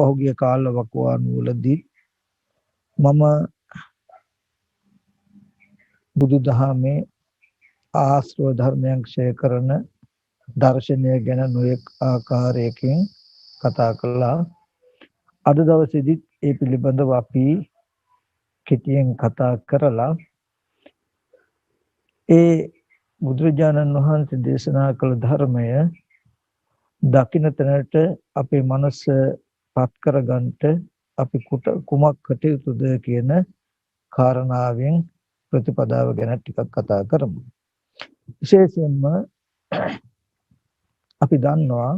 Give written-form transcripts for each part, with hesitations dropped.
පහුගිය කාල වකවානුවලදී මම බුදුදහමේ ආශ්‍රව ධර්මයන් ක්ෂය කරන දර්ශනය ගැන නොයෙක් ආකාරයකින් කතා කළා. අද දවසේදී ඒ පිළිබඳව අපි කෙටියෙන් කතා කරලා ඒ බුදුරජාණන් වහන්සේ දේශනා කළ ධර්මය දකින්න තැනට අපේ මනස පත් කරගන්නට අපි කුමක් කටයුතුද කියන කාරණාවෙන් ප්‍රතිපදාව ගැන ටිකක් කතා කරමු. විශේෂයෙන්ම අපි දන්නවා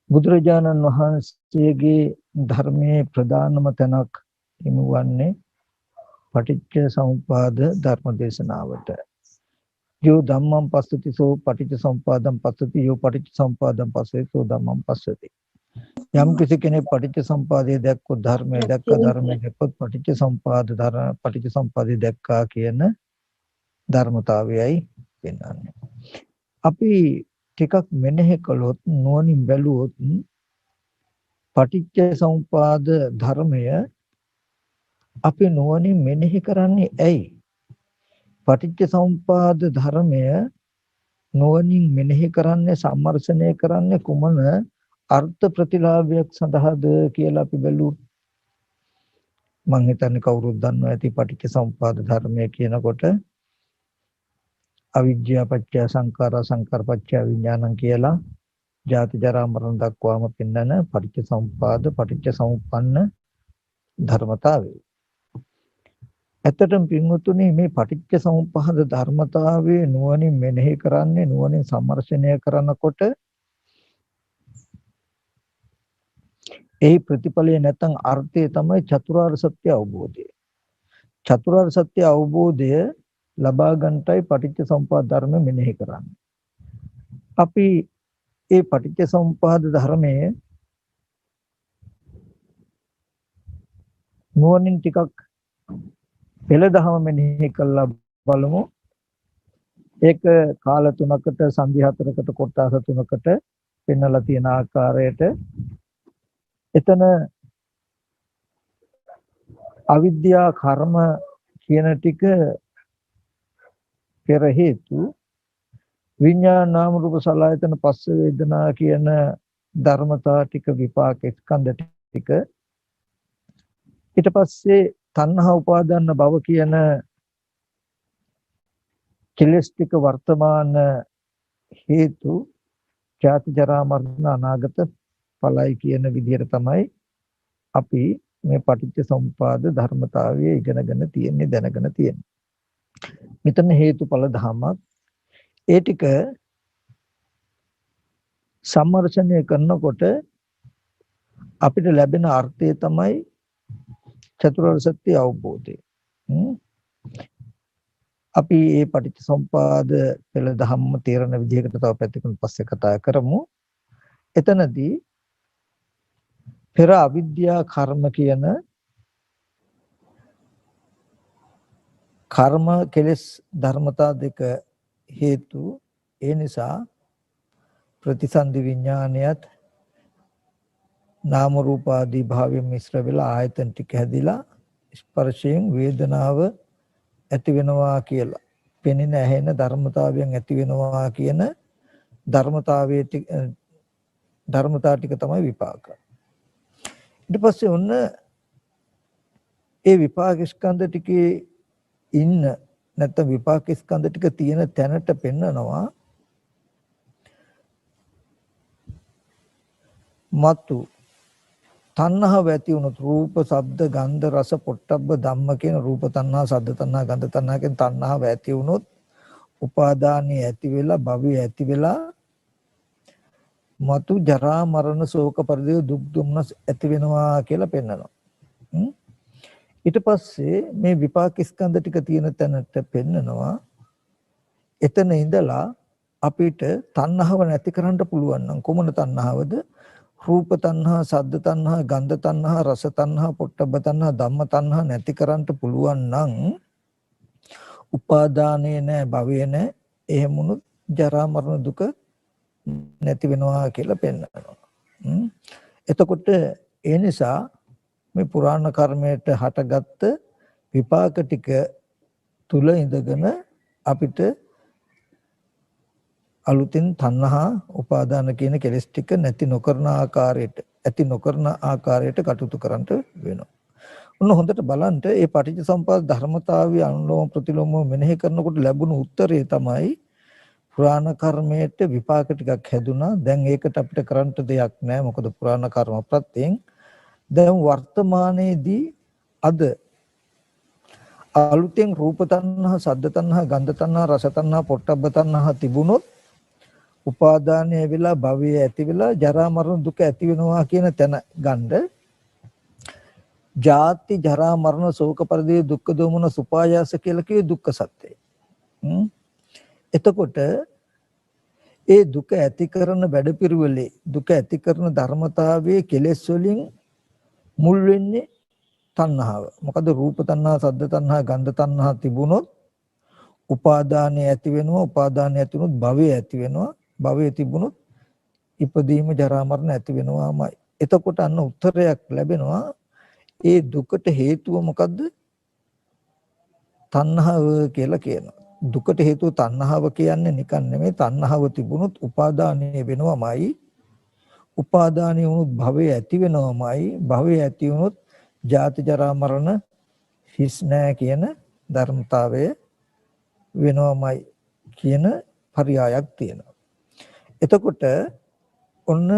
බුදුරජාණන් වහන්සේගේ ධර්මයේ ප්‍රධානම තැනක් හිමිවන්නේ පටිච්ච සමුප්පාද ධර්ම දේශනාවට. යෝ ධම්මං පස්සති සෝ පටිච්ච සමුප්පාදං පස්සති යෝ පටිච්ච සමුප්පාදං පස්සති සෝ ධම්මං පස්සති. යම් කිසි කෙනෙක් පටිච්ච සමුප්පාදයේ දැක්කොත් ධර්මයේ දැක්ක ධර්මයේ දැක්කොත් පටිච්ච සමුප්පාදයේ දැක්කා කියන ධර්මතාවයයි පෙන්වන්නේ. අපි ටිකක් මෙනෙහි කළොත් නුවණින් බැලුවොත් පටිච්ච සමුප්පාද ධර්මය අපි නුවණින් මෙනෙහි කරන්නේ ඇයි? පටිච්ච සමුප්පාද ධර්මය නුවණින් මෙනෙහි කරන්නේ සම්මර්ෂණය කරන්නේ කුමන අර්ථ ප්‍රතිලාභයක් සඳහාද කියලා අපි බැලුවොත් මම හිතන්නේ කවුරුත් දන්නවා ඇති පටිච්ච සමුප්පාද ධර්මය කියනකොට අවිද්‍යාව පත්‍ය සංඛාරා සංඛාර පත්‍ය විඥානං කියලා ජාති ජරා මරණ දක්වාම පෙන්වන පටිච්ච සමුප්පාද පටිච්ච සමුප්පන්න ධර්මතාවය. ඇත්තටම පින්වතුනි මේ පටිච්ච සමුප්පාද ධර්මතාවයේ නුවණින් මෙනෙහි කරන්නේ නුවණින් සම්මර්ෂණය කරනකොට ඒ ප්‍රතිඵලය නැත්නම් අර්ථය තමයි චතුරාර්ය සත්‍ය අවබෝධය. චතුරාර්ය සත්‍ය අවබෝධය ලබා ගන්නටයි පටිච්ච සමුප්පාද ධර්ම මෙනෙහි කරන්නේ. අපි ඒ පටිච්ච සමුප්පාද ධර්මයේ නුවණින් ටිකක් පෙළදහම මෙනෙහි කළා බලමු. ඒක කාල තුනකට සංධි හතරකට කොටස් තුනකට පෙන්වලා තියෙන ආකාරයට එතන අවිද්‍යා කර්ම කියන ටික පෙර හේතු විඥාන නාම රූප සලආයතන පස්ස වේදනා කියන ධර්මතා ටික විපාක ස්කන්ධ ටික ඊට පස්සේ තණ්හා උපාදාන භව කියන කෙලස් ටික වර්තමාන හේතු ජාති ජරා මරණ අනාගත ඵලයි කියන විදිහට තමයි අපි මේ පටිච්ච සමුප්පාද ධර්මතාවය ඉගෙනගෙන තියෙන්නේ දැනගෙන තියෙන්නේ. මෙතන හේතුඵල ධමයක් ඒ ටික සම්මර්ෂණය කරනකොට අපිට ලැබෙන අර්ථය තමයි චතුරාර්ය සත්‍ය අවබෝධය. අපි මේ පටිච්ච සමුප්පාද පෙළ ධම්ම තේරෙන විදිහකට තව පැත්තකින් පස්සේ කතා කරමු. එතනදී පෙර අවිද්‍යා කර්ම කියන කර්ම කෙලස් ධර්මතා දෙක හේතු ඒ නිසා ප්‍රතිසන්දි විඥානයත් නාම රූප ආදී භාවයෙන් මිශ්‍ර වෙලා ආයතන ටික හැදිලා ස්පර්ශයෙන් වේදනාව ඇති වෙනවා කියලා පෙනෙන ඇහෙන ධර්මතාවයෙන් ඇති වෙනවා කියන ධර්මතා ටික තමයි විපාක. ඊට පස්සේ ඔන්න ඒ විපාක ස්කන්ධ ටිකේ ඉන්න නැත්නම් විපාක ස්කන්ධ ටික තියෙන තැනට පෙන්නනවා මතු තණ්හාව ඇති වුණොත් රූප, ශබ්ද, ගන්ධ, රස, පොට්ටබ්බ ධම්ම කියන රූප තණ්හා, ශබ්ද තණ්හා, ගන්ධ තණ්හා කියන තණ්හාව ඇති වුණොත් උපාදානිය ඇති වෙලා භවය ඇති වෙලා මතු ජරා මරණ ශෝක පරිදේ දුක් දුම්නස් ඇති වෙනවා කියලා පෙන්නනවා. ඊට පස්සේ මේ විපාක ස්කන්ධ ටික තියෙන තැනට පෙන්නනවා එතන ඉඳලා අපිට තණ්හාව නැති කරන්න පුළුවන් නම් කොමන තණ්හාවද? රූප තණ්හා, ශබ්ද තණ්හා, ගන්ධ තණ්හා, රස තණ්හා, පොට්ටබ්බ තණ්හා, ධම්ම තණ්හා නැති කරන්න පුළුවන් නම් උපාදානේ නැහැ, භවය නැහැ. එහෙම වුණොත් ජරා මරණ දුක නැති වෙනවා කියලා පෙන්නනවා. එතකොට ඒ නිසා මේ පුරාණ කර්මයට හටගත්ත විපාක ටික තුල ඉඳගෙන අපිට අලුතින් තණ්හා උපාදාන කියන කෙලෙස් ටික නැති නොකරන ආකාරයට ඇති නොකරන ආකාරයට කටයුතු කරන්නට වෙනවා. ඔන්න හොඳට බලන්න මේ පටිච්චසමුප්පාද ධර්මතාවය අනුලෝම ප්‍රතිලෝම මෙනෙහි කරනකොට ලැබුණු උත්තරේ තමයි පුරාණ කර්මයට විපාක ටිකක් හැදුනා. දැන් ඒකට අපිට කරන්න දෙයක් නැහැ. මොකද පුරාණ කර්ම ප්‍රත්‍යයෙන් දැන් වර්තමානයේදී අද අලුතෙන් රූප තණ්හා, සද්ද තණ්හා, ගන්ධ තණ්හා, රස තණ්හා, පොට්ටබ්බ තණ්හා තිබුණොත් උපාදානය වෙලා භවය ඇති වෙලා ජරා මරණ දුක ඇති වෙනවා කියන තැන ගන්න ජාති ජරා මරණ ශෝක පරිදේ දුක්ඛ දෝමන සුපායාස කියලා කියේ දුක්ඛ සත්‍යය. එතකොට ඒ දුක ඇති කරන වැඩපිළිවෙලේ දුක ඇති කරන ධර්මතාවයේ කෙලෙස් වලින් මුල් වෙන්නේ තණ්හාව. මොකද රූප තණ්හා, සද්ද තණ්හා, ගන්ධ තණ්හා තිබුණොත් උපාදානය ඇති වෙනවා. උපාදානය ඇති වුණොත් භවය ඇති වෙනවා. භවය තිබුණොත් ඉපදීම ජරා මරණ ඇති වෙනවාමයි. එතකොට අන්න උත්තරයක් ලැබෙනවා. ඒ දුකට හේතුව මොකද්ද? තණ්හාව කියලා කියනවා. දුකට හේතුව තණ්හාව කියන්නේ නිකන් නෙමෙයි. තණ්හාව තිබුණොත් උපාදානය වෙනවමයි. උපාදානය වුණොත් භවය ඇති වෙනවමයි. භවය ඇති වුණොත් ජාති ජරා මරණ හිස් නැහැ කියන ධර්මතාවය වෙනවමයි කියන පරයයක් තියෙනවා. එතකොට ඔන්න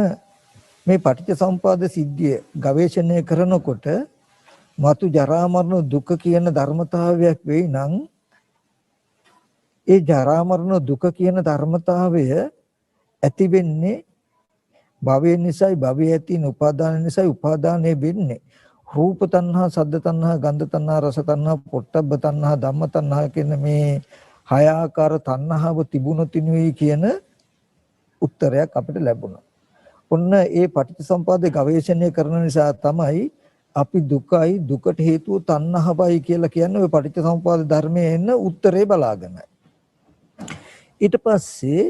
මේ පටිච්චසමුපාද සිද්ධිය ගවේෂණය කරනකොට මතු ජරා මරණ දුක කියන ධර්මතාවයක් වෙයි නම් ඒ ජරා මරණ දුක කියන ධර්මතාවය ඇති වෙන්නේ භවය නිසායි. භවය ඇතින උපාදාන නිසායි. උපාදානය වෙන්නේ රූප තණ්හා, සද්ද තණ්හා, ගන්ධ තණ්හා, රස තණ්හා, පොට්ටබ්බ තණ්හා, ධම්ම තණ්හා කියන මේ හය ආකාර තණ්හාව තිබුණොතිනුයි කියන උත්තරයක් අපිට ලැබුණා. ඔන්න ඒ පටිච්චසමුපාදේ ගවේෂණය කරන නිසා තමයි අපි දුකයි දුකට හේතුව තණ්හාවයි කියලා කියන්නේ ඔය පටිච්චසමුපාද ධර්මයේ එන උත්තරේ බලාගෙනයි. ඊට පස්සේ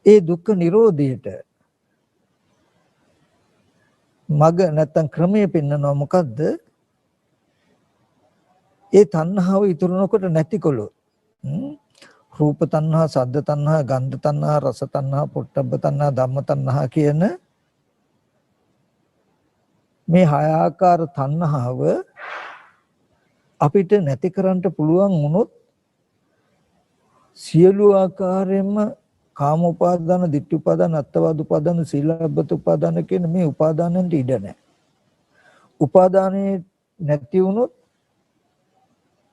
ඒ දුක්ඛ නිරෝධයට මග නැත්තම් ක්‍රමයේ පෙන්වනවා. මොකද්ද? ඒ තණ්හාව ඉතුරුනකොට නැතිකොළොත් රූප තණ්හා, සද්ද තණ්හා, ගන්ධ තණ්හා, රස තණ්හා, පොට්ටබ්බ තණ්හා, ධම්ම තණ්හා කියන මේ හය ආකාර තණ්හාව අපිට නැති කරන්න පුළුවන් වුණොත් සියලු ආකාරයෙන්ම කාම උපාදාන, ditthi උපාදාන, අත්තවාද උපාදාන, සීලබ්බත උපාදාන කියන මේ උපාදානන්ට ඉඩ නැහැ. උපාදානේ නැති වුණොත්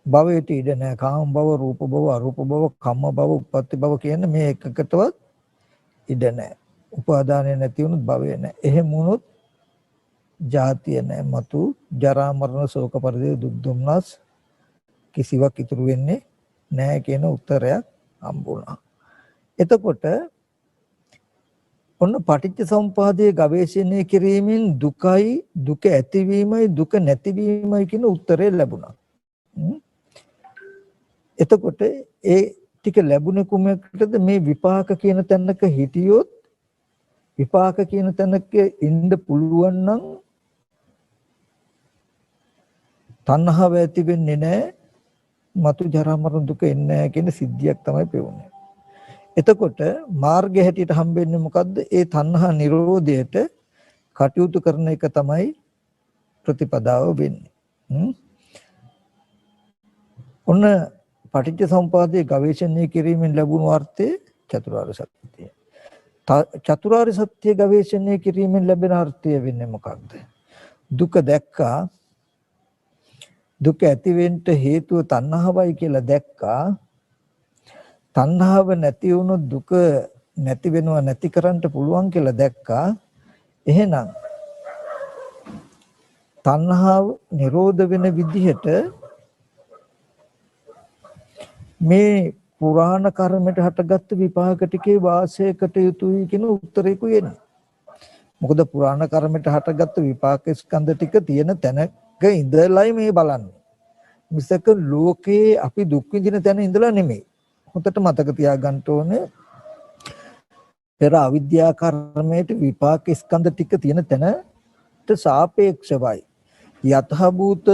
භවයට ඉඩ නැහැ. කාම භව, රූප භව, අරූප භව, කම්ම භව, උප්පත්ති භව කියන මේ එකකටවත් ඉඩ නැහැ. උපාදානය නැති වුණොත් භවය නැහැ. එහෙම වුණොත් ජාතිය නැහැ. මතු ජරා මරණ ශෝක පරිදේ දුක් දුම්නස් කිසිවක් ඉතුරු වෙන්නේ නැහැ කියන උත්තරයක් හම්බුණා. එතකොට ඔන්න පටිච්චසමුපාදයේ ගවේෂණය කිරීමෙන් දුකයි දුක ඇතිවීමයි දුක නැතිවීමයි කියන උත්තරය ලැබුණා. එතකොට ඒ ටික ලැබුණේ කුමකටද? මේ විපාක කියන තැනක හිටියොත් විපාක කියන තැනක ඉන්න පුළුවන් නම් තණ්හාව ඇති වෙන්නේ නැහැ. මතු ජරා මරණ දුක එන්නේ නැහැ කියන සිද්ධියක් තමයි පෙවුනේ. එතකොට මාර්ගය හැටියට හම්බෙන්නේ මොකද්ද? ඒ තණ්හා නිරෝධයට කටයුතු කරන එක තමයි ප්‍රතිපදාව වෙන්නේ. ඔන්න පටිච්චසමුපාදයේ ගවේෂණය කිරීමෙන් ලැබුණු අර්ථය චතුරාර්ය සත්‍යය. චතුරාර්ය සත්‍ය ගවේෂණය කිරීමෙන් ලැබෙන අර්ථය වෙන්නේ මොකක්ද? දුක දැක්කා. දුක ඇති වෙන්න හේතුව තණ්හාවයි කියලා දැක්කා. තණ්හාව නැති වුණොත් දුක නැති වෙනවා, නැති කරන්න පුළුවන් කියලා දැක්කා. එහෙනම් තණ්හාව නිරෝධ වෙන විදිහට මේ පුරාණ කර්මයට හටගත්තු විපාක ටිකේ වාසයකට යුතුයි කියන උත්තරේකුයි එන්නේ. මොකද පුරාණ කර්මයට හටගත්තු විපාක ස්කන්ධ ටික තියෙන තැනක ඉඳලයි මේ බලන්නේ. මිසක ලෝකේ අපි දුක් විඳින තැන ඉඳලා නෙමෙයි. හොඳට මතක තියාගන්න ඕනේ. පෙර අවිද්‍යා කර්මයට විපාක ස්කන්ධ ටික තියෙන තැනට සාපේක්ෂවයි යතහභූත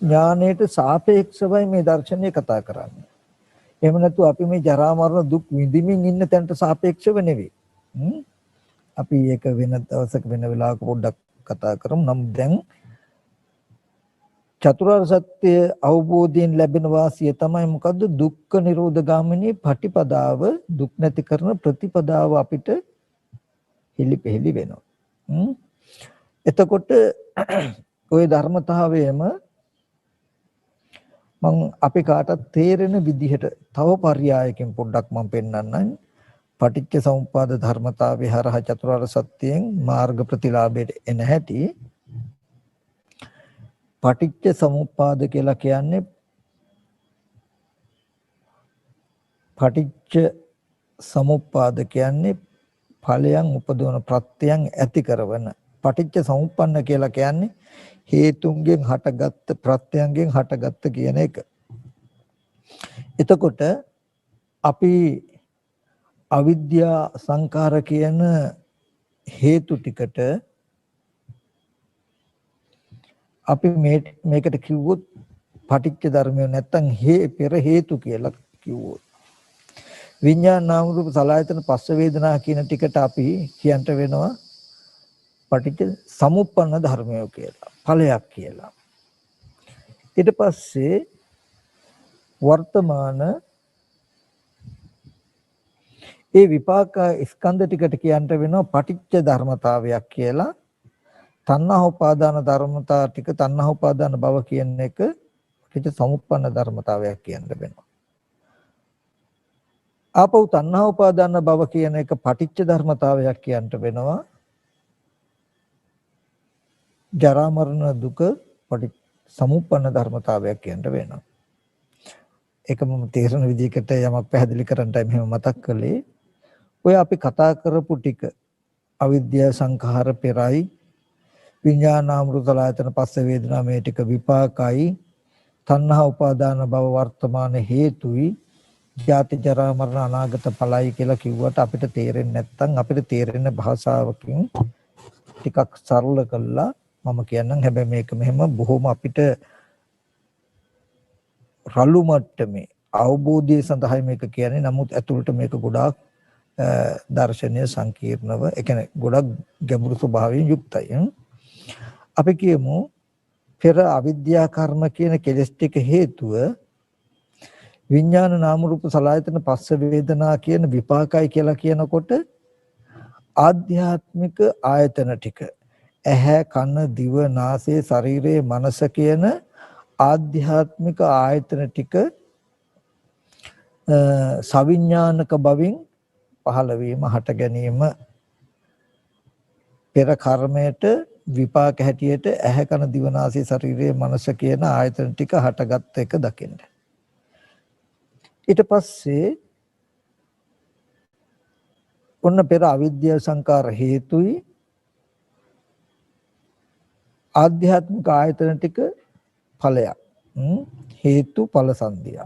ඥානයට සාපේක්ෂවයි මේ දර්ශනය කතා කරන්නේ. එහෙම නැතු අපි මේ ජරා මරණ දුක් විඳින්මින් ඉන්න තැනට සාපේක්ෂව නෙවෙයි. අපි ඒක වෙන දවසක වෙන වෙලාවක පොඩ්ඩක් කතා කරමු. නම් දැන් චතුරාර්ය සත්‍ය අවබෝධයෙන් ලැබෙන වාසිය තමයි මොකද්ද? දුක්ඛ නිරෝධ ගාමිනී පටිපදාව, දුක් නැති කරන ප්‍රතිපදාව අපිට හිලිපෙහෙලි වෙනවා. එතකොට ওই ධර්මතාවයම මම අපි කාටත් තේරෙන විදිහට තව පర్యాయකින් පොඩ්ඩක් මම පෙන්නන්නම්. පටිච්ච සමුප්පාද ධර්මතාවේ හරහා චතුරාර්ය සත්‍යයෙන් මාර්ග ප්‍රතිලාභයට එන හැටි. පටිච්ච සමුප්පාද කියලා කියන්නේ පටිච්ච සමුප්පාද කියන්නේ ඵලයන් උපදවන ප්‍රත්‍යයන් ඇති කරන. පටිච්ච සමුප්පන්න කියලා කියන්නේ හේතුන්ගෙන් හටගත්ත ප්‍රත්‍යයන්ගෙන් හටගත්ත කියන එක. එතකොට අපි අවිද්‍යා සංඛාර කියන හේතු ටිකට අපි මේකට කිව්වොත් පටිච්ච ධර්මය නැත්තම් පෙර හේතු කියලා කිව්වොත් විඤ්ඤාණ නාම රූප සලආයතන පස්ස වේදනා කියන ටිකට අපි කියන්ට වෙනවා පටිච්ච සමුප්පන්න ධර්මය කියලා ඵලයක් කියලා. ඊට පස්සේ වර්තමාන ඒ විපාක ස්කන්ධ ටිකට කියන්ට වෙනවා පටිච්ච ධර්මතාවයක් කියලා. තණ්හා උපාදාන ධර්මතා ටික තණ්හා උපාදාන භව කියන එක පටිච්ච සමුප්පන්න ධර්මතාවයක් කියන්න වෙනවා. ආපහු තණ්හා උපාදාන භව කියන එක පටිච්ච ධර්මතාවයක් කියන්න වෙනවා. ජරා මරණ දුක පටිච්ච සමුප්පන්න ධර්මතාවයක් කියන්න වෙනවා. ඒක මම තේරෙන විදිහකට යමක් පැහැදිලි කරන්නයි මෙහෙම මතක් කළේ. ඔය අපි කතා කරපු ටික අවිද්‍යා සංඛාර පෙරයි විඤ්ඤාණාමෘතලායතන පස්ස වේදනා මේ ටික විපාකයි තණ්හා උපාදාන භව වර්තමාන හේතුයි ජාති ජරා මරණ අනාගත ඵලයි කියලා කිව්වට අපිට තේරෙන්නේ නැත්නම් අපිට තේරෙන භාෂාවකින් ටිකක් සරල කළා මම කියන්නම්. හැබැයි මේක මෙහෙම බොහොම අපිට රළු මට්ටමේ අවබෝධය සඳහා මේක කියන්නේ. නමුත් ඇතුළට මේක ගොඩාක් දර්ශනීය සංකීර්ණව ඒ කියන්නේ ගොඩක් ගැඹුරු ස්වභාවයෙන් යුක්තයි. අපි කියමු පෙර අවිද්‍යා කර්ම කියන කෙලෙස් ටික හේතුව විඥාන නාම රූප සලආයතන පස්ස වේදනා කියන විපාකයි කියලා කියනකොට ආධ්‍යාත්මික ආයතන ටික ඇහැ කන දිව නාසය ශරීරය මනස කියන ආධ්‍යාත්මික ආයතන ටික සවිඥානික බවින් පහළ වීම හට ගැනීම පෙර කර්මයට විපාක හැටියට ඇහැ කන දිව නාසය ශරීරය මනස කියන ආයතන ටික හටගත් එක දකින්න. ඊට පස්සේ ඔන්න පෙර අවිද්‍යා සංකාර හේතුයි ආධ්‍යාත්මික ආයතන ටික ඵලයක්. හේතු ඵල සංදිය.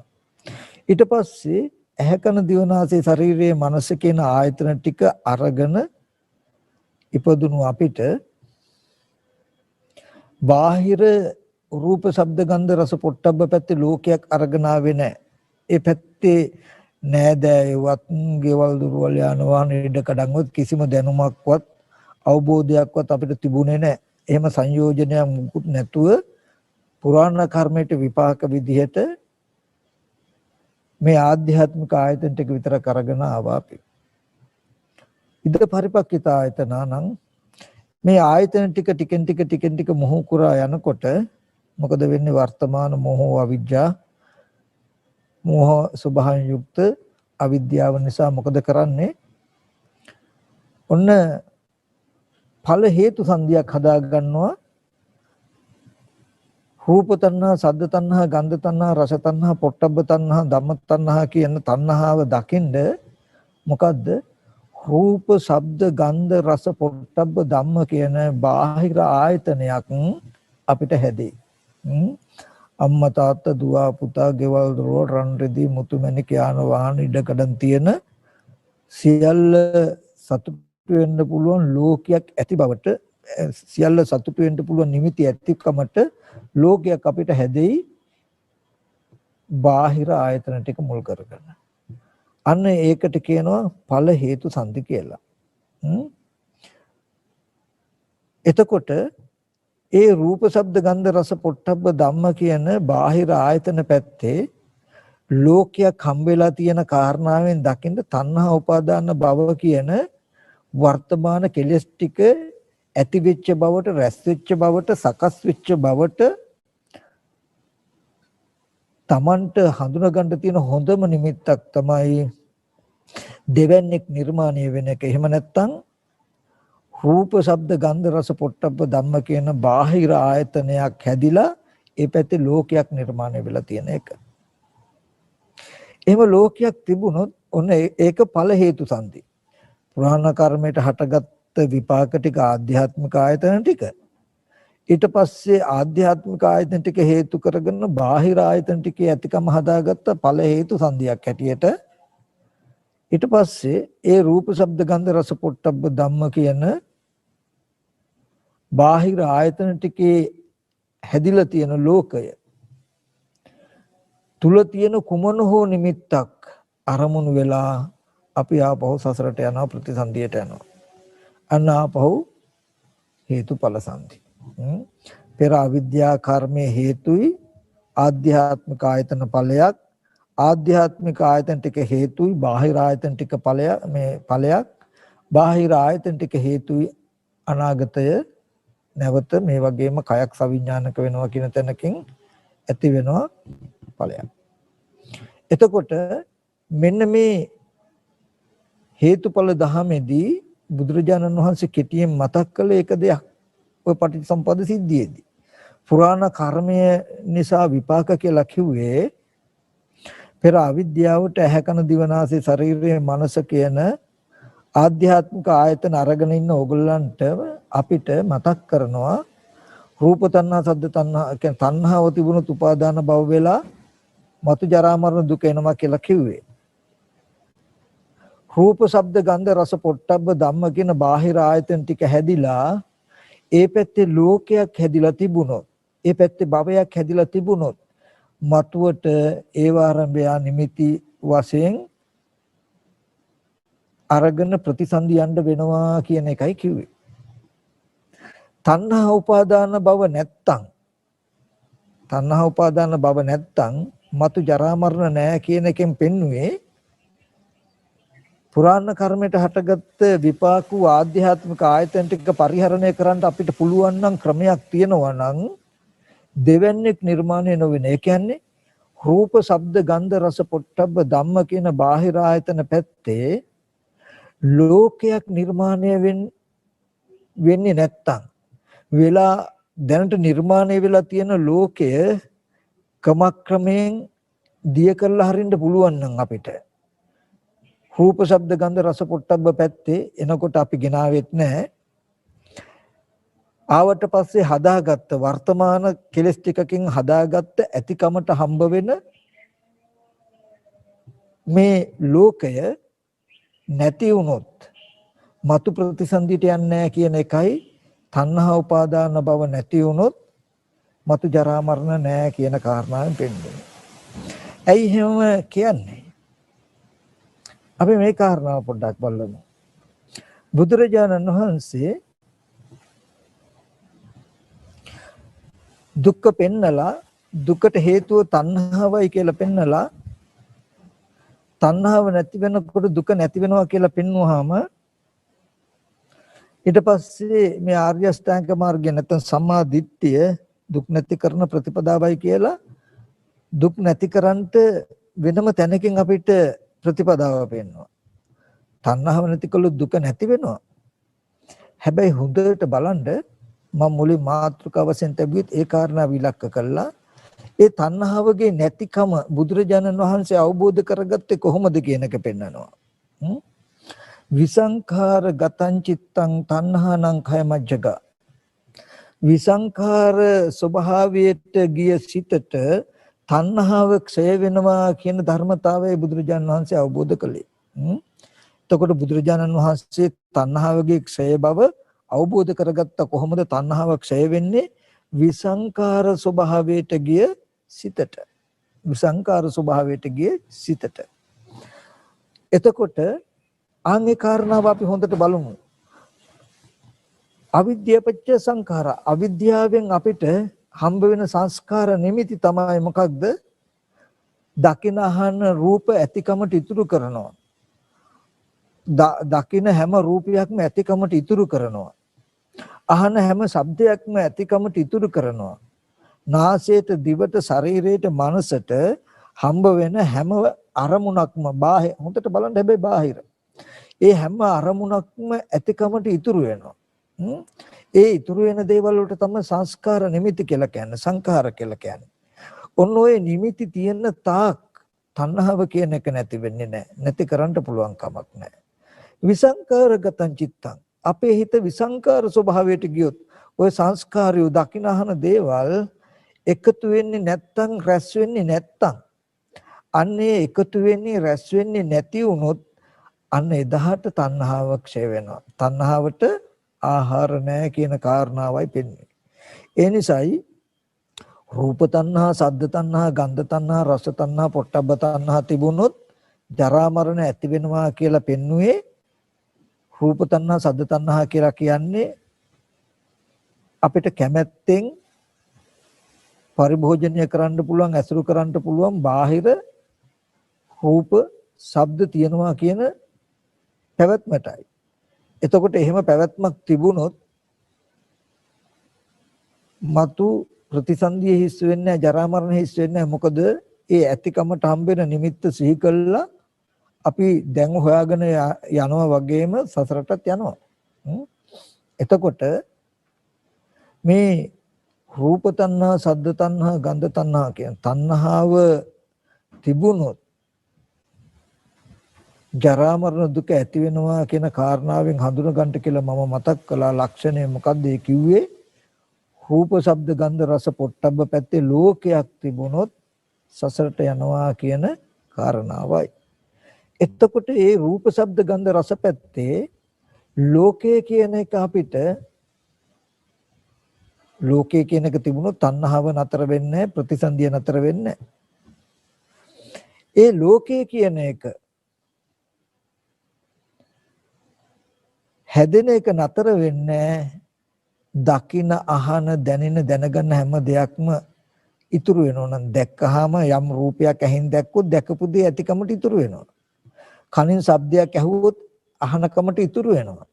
ඊට පස්සේ ඇහැ කන දිව නාසය ශරීරයේ මනස කියන ආයතන ටික අරගෙන ඉපදුණු අපිට බාහිර රූප ශබ්ද ගන්ධ රස පොට්ටබ්බ පැත්තේ ලෝකයක් අරගෙන ආවේ නැහැ. ඒ පැත්තේ නෑදෑයවත් ගෙවල් දුරවල් යාන වාහන ඉඩ කඩන්වත් කිසිම දැනුමක්වත් අවබෝධයක්වත් අපිට තිබුණේ නැහැ. එහෙම සංයෝජනයක් මුකුත් නැතුව පුරාණ කර්මයට විපාක විදිහට මේ ආධ්‍යාත්මික ආයතන ටික විතර කරගෙන ආවා අපි. ඉද පරිපක්කිත ආයතන නම් මේ ආයතන ටිකෙන් ටික මොහු කරා යනකොට මොකද වෙන්නේ? වර්තමාන මොහෝ අවිජ්ජා මෝහ ස්වභාවයෙන් යුක්ත අවිද්‍යාව නිසා මොකද කරන්නේ? ඔන්න ඵල හේතු සංදියක් හදා ගන්නවා. රූප තණ්හා, සද්ද තණ්හා, ගන්ධ තණ්හා, රස තණ්හා, පොට්ටබ්බ තණ්හා, ධම්ම තණ්හා කියන තණ්හාව දකින්ද මොකද්ද? රූප, ශබ්ද, ගන්ධ, රස, පොට්ටබ්බ ධම්ම කියන බාහිර ආයතනයක් අපිට හැදේ. අම්මා තාත්තා දුව පුතා ගෙවල් දොරවල් රන් රෙදි මුතුමැණික් යාන වාහන ඉඩකඩම් තියෙන සියල්ල සතුටු වෙන්න පුළුවන් ලෝකයක් ඇති බවට සියල්ල සතුටු වෙන්න පුළුවන් නිමිති ඇතිකමට ලෝකයක් අපිට හැදෙයි බාහිර ආයතන ටික මුල් කරගෙන. අන්න ඒකට කියනවා ඵල හේතු සංදි කියලා. එතකොට ඒ රූප ශබ්ද ගන්ධ රස පොට්ටබ්බ ධම්ම කියන බාහිර ආයතන පැත්තේ ලෝකයක් හම්බෙලා තියෙන කාරණාවෙන් දකින්න තණ්හා උපාදාන භව කියන වර්තමාන කෙලෙස් ටික ඇති වෙච්ච බවට රැස් වෙච්ච බවට සකස් වෙච්ච බවට තමන්ට හඳුනා ගන්න තියෙන හොඳම නිමිත්තක් තමයි දෙවන්නේක් නිර්මාණය වෙන එක. එහෙම නැත්නම් රූප ශබ්ද ගන්ධ රස පොට්ටබ්බ ධම්ම කියන බාහිර ආයතනයක් හැදිලා ඒ පැත්තේ ලෝකයක් නිර්මාණය වෙලා තියෙන එක. එහෙම ලෝකයක් තිබුණොත් ඔන්න ඒක ඵල හේතු සංදි. පුරාණ කර්මයට හටගත්ත විපාක ටික ආධ්‍යාත්මික ආයතන ටික. ඊට පස්සේ ආධ්‍යාත්මික ආයතන ටික හේතු කරගෙන බාහිර ආයතන ටිකේ ඇතිකම හදාගත්ත ඵල හේතු සංදියක් හැටියට ඊට පස්සේ ඒ රූප ශබ්ද ගන්ධ රස පොට්ටබ්බ ධම්ම කියන බාහිර ආයතන ටිකේ හැදිලා තියෙන ලෝකය තුල තියෙන කුමන හෝ නිමිත්තක් අරමුණු වෙලා අපි ආපහු සසරට යනවා ප්‍රතිසන්දියට යනවා. අන්න ආපහු හේතුඵල සංදි. පෙර අවිද්‍යා කර්මයේ හේතුයි ආධ්‍යාත්මික ආයතන ඵලයක් ආධ්‍යාත්මික ආයතන ටික හේතුයි බාහිර ආයතන ටික ඵලයක් මේ ඵලයක් බාහිර ආයතන ටික හේතුයි අනාගතය නැවත මේ වගේම කයක් සවිඥානික වෙනවා කියන තැනකින් ඇති වෙනවා ඵලයක්. එතකොට මෙන්න මේ හේතුඵල ධහමේදී බුදුරජාණන් වහන්සේ කෙටියෙන් මතක් කළ එක දෙයක් ඔය පටිච්චසමුප්පාද සිද්ධියේදී පුරාණ කර්මය නිසා විපාක කියලා කිව්වේ පෙර අවිද්‍යාවට ඇහැ කන දිවනාසය ශරීරයේ මනස කියන ආධ්‍යාත්මික ආයතන අරගෙන ඉන්න ඕගොල්ලන්ට අපිට මතක් කරනවා රූප තණ්හා සද්ද තණ්හා කියන තණ්හාව තිබුණු උපාදාන භව වෙලා මතු ජරා මරණ දුක එනවා කියලා කිව්වේ. රූප ශබ්ද ගන්ධ රස පොට්ටබ්බ ධම්ම කියන බාහිර ආයතන ටික හැදිලා ඒ පැත්තේ ලෝකයක් හැදිලා තිබුණොත් ඒ පැත්තේ භවයක් හැදිලා තිබුණොත් මතුවට ඒව ආරම්භය නිමිති වශයෙන් අරගෙන ප්‍රතිසන්දි යන්න වෙනවා කියන එකයි කිව්වේ. තණ්හා උපාදාන භව නැත්තම් මතු ජරා මරණ නැහැ කියන එකෙන් පෙන්වුවේ පුරාණ කර්මයට හටගත්ත විපාක වූ ආධ්‍යාත්මික ආයතන ටික පරිහරණය කරන්න අපිට පුළුවන් නම් ක්‍රමයක් තියෙනවා නම් දෙවන්නේක් නිර්මාණය නොවෙන. ඒ කියන්නේ රූප ශබ්ද ගන්ධ රස පොට්ටබ්බ ධම්ම කියන බාහිර ආයතන පැත්තේ ලෝකයක් නිර්මාණය වෙන්නේ නැත්තම් වෙලා දැනට නිර්මාණය වෙලා තියෙන ලෝකය ක්‍රමක්‍රමයෙන් දිය කරලා හරින්න පුළුවන් නම් අපිට රූප ශබ්ද ගන්ධ රස පොට්ටබ්බ පැත්තේ එනකොට අපි ගෙනාවෙත් නැහැ. ආවට පස්සේ හදාගත්ත වර්තමාන කෙලස් ටිකකින් හදාගත්ත ඇතිකමට හම්බ වෙන මේ ලෝකය නැති වුණොත් මතු ප්‍රතිසන්දියට යන්නේ නැහැ කියන එකයි තණ්හා උපාදාන භව නැති වුණොත් මතු ජරා මරණ නැහැ කියන කාරණාවෙන් පෙන්නන්නේ. ඇයි එහෙම කියන්නේ? අපි මේ කාරණාව පොඩ්ඩක් බලමු. බුදුරජාණන් වහන්සේ දුක්ඛ පෙන්නලා දුකට හේතුව තණ්හාවයි කියලා පෙන්නලා තණ්හාව නැති වෙනකොට දුක නැති වෙනවා කියලා පෙන්වුවාම ඊට පස්සේ මේ ආර්ය අෂ්ටාංග මාර්ගය නැත්නම් සම්මා දිට්ඨිය දුක් නැති කරන ප්‍රතිපදාවයි කියලා දුක් නැති කරන්ට වෙනම තැනකින් අපිට ප්‍රතිපදාව පෙන්වනවා. තණ්හාව නැති කළොත් දුක නැති වෙනවා. හැබැයි හොඳට බලන්න මම මුලින් මාතෘකාව වශයෙන් තිබුත් ඒ කාරණා විලක්ක කළා. ඒ තණ්හාවගේ නැතිකම බුදුරජාණන් වහන්සේ අවබෝධ කරගත්තේ කොහොමද කියන එක පෙන්නනවා. විසංඛාර ගතං චිත්තං තණ්හානං khයමජ්ජග. විසංඛාර ස්වභාවයට ගිය සිතට තණ්හාව ක්ෂය වෙනවා කියන ධර්මතාවය බුදුරජාණන් වහන්සේ අවබෝධ කළේ. එතකොට බුදුරජාණන් වහන්සේ තණ්හාවගේ ක්ෂය බව අවබෝධ කරගත්ත කොහොමද තණ්හාව ක්ෂය වෙන්නේ? විසංකාර ස්වභාවයට ගිය සිතට. විසංකාර ස්වභාවයට ගිය සිතට. එතකොට ආන්ගේ කාරණාව අපි හොඳට බලමු. අවිද්‍යාපච්ච සංඛාර. අවිද්‍යාවෙන් අපිට හම්බ වෙන සංස්කාර නිමිති තමයි මොකක්ද? දකින අහන රූප ඇතිකමට ඉතුරු කරනවා. දකින හැම රූපයක්ම ඇතිකමට ඉතුරු කරනවා. අහන හැම ශබ්දයක්ම ඇතිකමට ඉතුරු කරනවා. නාසයට, දිවට, ශරීරයට, මනසට හම්බ වෙන හැම අරමුණක්ම බාහිර හොඳට බලන්න හැබැයි බාහිර. ඒ හැම අරමුණක්ම ඇතිකමට ඉතුරු වෙනවා. ඒ ඉතුරු වෙන දේවල් වලට තමයි සංස්කාර නිමිති කියලා කියන්නේ, සංඛාර කියලා කියන්නේ. ඔන්න ඔය නිමිති තියෙන තාක් තණ්හාව කියන එක නැති වෙන්නේ නැහැ. නැති කරන්න පුළුවන් කමක් නැහැ. විසංකාරගතං චිත්තං. අපේ හිත විසංකාර ස්වභාවයට ගියොත් ඔය සංස්කාරය දකිනහන දේවල් එකතු වෙන්නේ නැත්තම්, රැස් වෙන්නේ නැත්තම්, අන්නේ එකතු වෙන්නේ රැස් වෙන්නේ නැති වුනොත් අන්න එදාට තණ්හාව ක්ෂය වෙනවා. තණ්හාවට ආහාර නැහැ කියන කාරණාවයි පෙන්වන්නේ. ඒ නිසායි රූප තණ්හා, සද්ද තණ්හා, ගන්ධ තණ්හා, රස තණ්හා, පොට්ටබ්බ තණ්හා තිබුණොත් ජරා මරණ ඇති වෙනවා කියලා පෙන්වුවේ. රූප තණ්හා, සද්ද තණ්හා කියලා කියන්නේ අපිට කැමැත්තෙන් පරිභෝජනය කරන්න පුළුවන්, ඇසුරු කරන්න පුළුවන් බාහිර රූප, ශබ්ද තියෙනවා කියන පැවැත්මටයි. එතකොට එහෙම පැවැත්මක් තිබුණොත් මතු ප්‍රතිසන්දිය හිස් වෙන්නේ නැහැ, ජරා මරණ හිස් වෙන්නේ නැහැ. මොකද ඒ ඇතිකමට හම්බෙන නිමිත්ත සිහි කළා අපි දැන් හොයාගෙන යනවා වගේම සසරටත් යනවා. එතකොට මේ රූප තණ්හා, සද්ද තණ්හා, ගන්ධ තණ්හා කියන තණ්හාව තිබුණොත් ජරා මරණ දුක ඇති වෙනවා කියන කාරණාවෙන් හඳුන ගන්නට කියලා මම මතක් කළා. ලක්ෂණය මොකද්ද ඒ කිව්වේ? රූප, ශබ්ද, ගන්ධ, රස, පොට්ටබ්බ පැත්තේ ලෝකයක් තිබුණොත් සසරට යනවා කියන කාරණාවයි. එතකොට ඒ රූප, ශබ්ද, ගන්ධ, රස පැත්තේ ලෝකය කියන එක අපිට ලෝකය කියන එක තිබුණොත් තණ්හාව නතර වෙන්නේ නැහැ, ප්‍රතිසන්දිය නතර වෙන්නේ නැහැ. ඒ ලෝකය කියන එක හැදෙන එක නතර වෙන්නේ දකින, අහන, දැනෙන, දැනගන්න හැම දෙයක්ම ඉතුරු වෙනවා නම් දැක්කහම යම් රූපයක් ඇහෙන් දැක්කොත් දැකපු දේ ඇතිකමට ඉතුරු වෙනවා. කනින් ශබ්දයක් ඇහුවොත් අහනකමට ඉතුරු වෙනවා.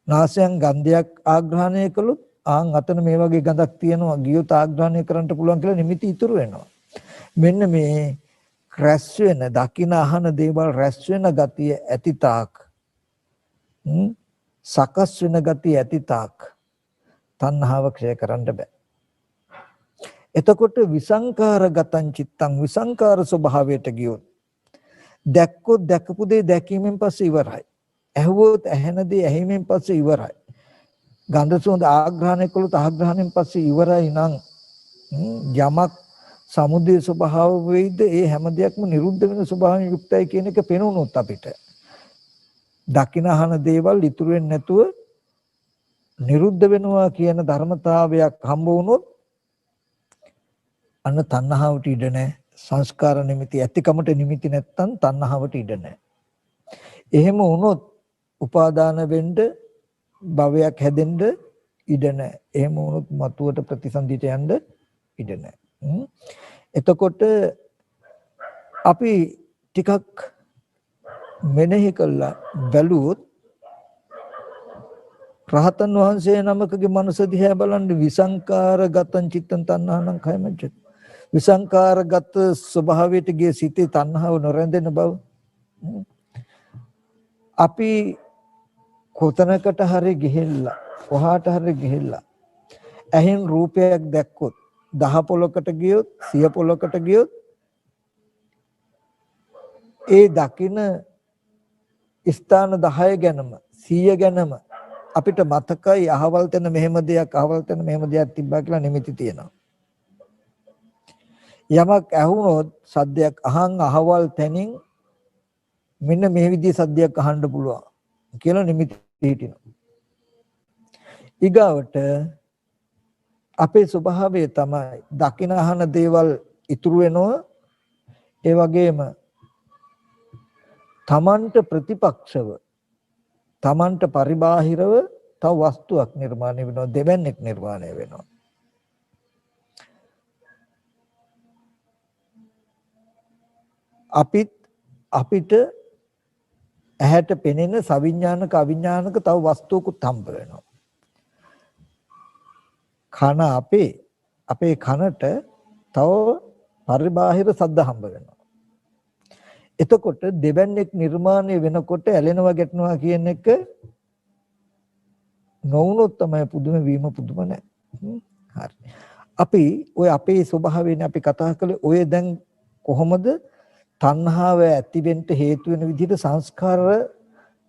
නාසයෙන් ගන්ධයක් ආග්‍රහණය කළොත් අතන මේ වගේ ගඳක් තියෙනවා ගියොත් ආග්‍රහණය කරන්න පුළුවන් කියලා නිමිති ඉතුරු වෙනවා. මෙන්න මේ රැස් වෙන දකින අහන දේවල් රැස් වෙන ගතිය ඇතිතාක් සකස් වෙන ගතිය ඇතිතාක් තණ්හාව ක්ෂය කරන්න බෑ. එතකොට විසංකාරගතං චිත්තං විසංකාර ස්වභාවයට ගියොත් දැක්කොත් දැකපු දේ දැකීමෙන් පස්සේ ඉවරයි. ඇහුවොත් ඇහෙන දේ ඇහිමෙන් පස්සේ ඉවරයි. ගන්ධ සුවඳ ආග්‍රහණය කළොත් ආග්‍රහණයෙන් පස්සේ ඉවරයි නම් යමක් සමුදේ ස්වභාව වෙයිද ඒ හැම දෙයක්ම නිරුද්ධ වෙන ස්වභාවයෙන් යුක්තයි කියන එක පෙනුනොත් අපිට දකින අහන දේවල් ඉතුරු වෙන්නේ නැතුව නිරුද්ධ වෙනවා කියන ධර්මතාවයක් හම්බ වුණොත් අන්න තණ්හාවට ඉඩ නැහැ. සංස්කාර නිමිති ඇතිකමට නිමිති නැත්තම් තණ්හාවට ඉඩ නැහැ. එහෙම වුණොත් උපාදාන වෙන්න භවයක් හැදෙන්න ඉඩ නැහැ. එහෙම වුණොත් මතුවට ප්‍රතිසන්දිට යන්න ඉඩ නැහැ. එතකොට අපි ටිකක් මෙනෙහි කළා බැලුවොත් රහතන් වහන්සේ නමකගේ මනස දිහා බලන්න විසංකාරගතං චිත්තං තණ්හානං khයමච්ච විසංකාරගත ස්වභාවයට ගිය සිටේ තණ්හාව නොරැඳෙන බව අපි කොතනකට හරි ගිහිල්ලා කොහාට හරි ගිහිල්ලා ඇහෙන් රූපයක් දැක්කොත් 10 පොලකට ගියොත් 100 පොලකට ගියොත් ඒ දකින ස්ථාන 10 ගැනම 100 ගැනම අපිට මතකයි අහවල් තැන මෙහෙම දෙයක් තිබ්බා කියලා නිමිති තියෙනවා. යමක් ඇහුනොත් සද්දයක් අහන් අහවල් තැනින් මෙන්න මේ විදිහේ සද්දයක් අහන්න පුළුවන් කියලා නිමිති හිටිනවා. ඊගාවට අපේ ස්වභාවය තමයි දකින අහන දේවල් ඉතුරු වෙනවා. ඒ වගේම තමන්ට ප්‍රතිපක්ෂව තමන්ට පරිබාහිරව තව වස්තුවක් නිර්මාණය වෙනවා, දෙවන්නේක් නිර්මාණය වෙනවා. අපිට ඇහැට පෙනෙන සවිඥානික අවිඥානික තව වස්තුවකුත් හම්බ වෙනවා. කන අපේ කනට තව පරිබාහිර ශබ්ද හම්බ වෙනවා. එතකොට දෙවන්නේක් නිර්මාණය වෙනකොට ඇලෙනවා ගැටෙනවා කියන එක නොවුනොත් තමයි පුදුම වීම පුදුම නැහැ. හරි. අපි ඔය අපේ ස්වභාවයෙන් අපි කතා කළේ ඔය දැන් කොහොමද තණ්හාව ඇති වෙන්න හේතු වෙන විදිහට සංස්කාර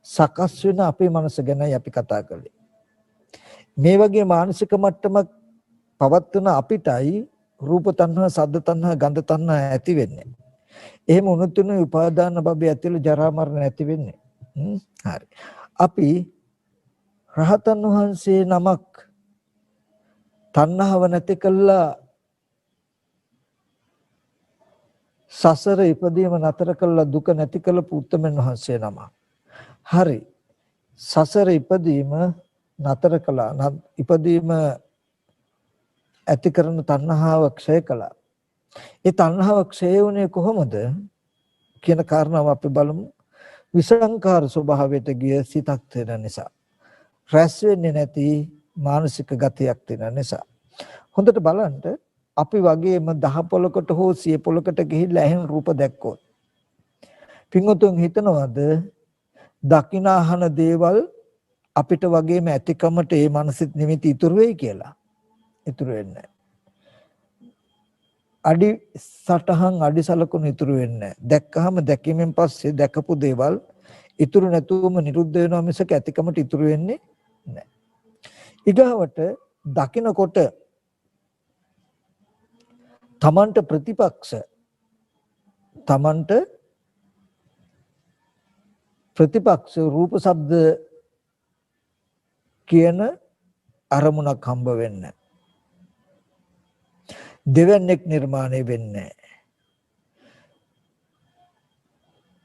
සකස් වෙන අපේ මනස ගැනයි අපි කතා කළේ. මේ වගේ මානසික මට්ටමක් පවත්වන අපිටයි රූප තණ්හා, සද්ද තණ්හා, ගන්ධ තණ්හා ඇති වෙන්නේ. එහෙම වුණොත් උනේ උපාදාන භවය ඇතුළේ ජරා මරණ ඇති වෙන්නේ. හරි. අපි රහතන් වහන්සේ නමක් තණ්හාව නැති කළා සසර ඉපදීම නතර කළා දුක නැති කළ පුත්තමන් වහන්සේ නම. හරි. සසර ඉපදීම නතර කළා. ඉපදීම ඇති කරන තණ්හාව ක්ෂය කළා. ඒ තණ්හාව ක්ෂය වුණේ කොහොමද කියන කාරණාව අපි බලමු. විසංකාර ස්වභාවයට ගිය සිතක් තියෙන නිසා. රැස් වෙන්නේ නැති මානසික ගතියක් තියෙන නිසා. හොඳට බලන්න අපි වගේම 10 පොලකට හෝ 100 පොලකට ගිහිල්ලා එහෙන් රූප දැක්කොත් පින්වතුන් හිතනවාද දකින අහන දේවල් අපිට වගේම ඇතිකමට ඒ මනසෙත් නිමිති ඉතුරු වෙයි කියලා? ඉතුරු වෙන්නේ නැහැ. අඩි සටහන් අඩි සලකුණු ඉතුරු වෙන්නේ නැහැ. දැක්කහම දැකීමෙන් පස්සේ දැකපු දේවල් ඉතුරු නැතුවම නිරුද්ධ වෙනවා මිසක ඇතිකමට ඉතුරු වෙන්නේ නැහැ. ඊගාවට දකිනකොට තමන්ට ප්‍රතිපක්ෂ රූප ශබ්ද කියන අරමුණක් හම්බ වෙන්නේ. දෙවන්නේක් නිර්මාණය වෙන්නේ.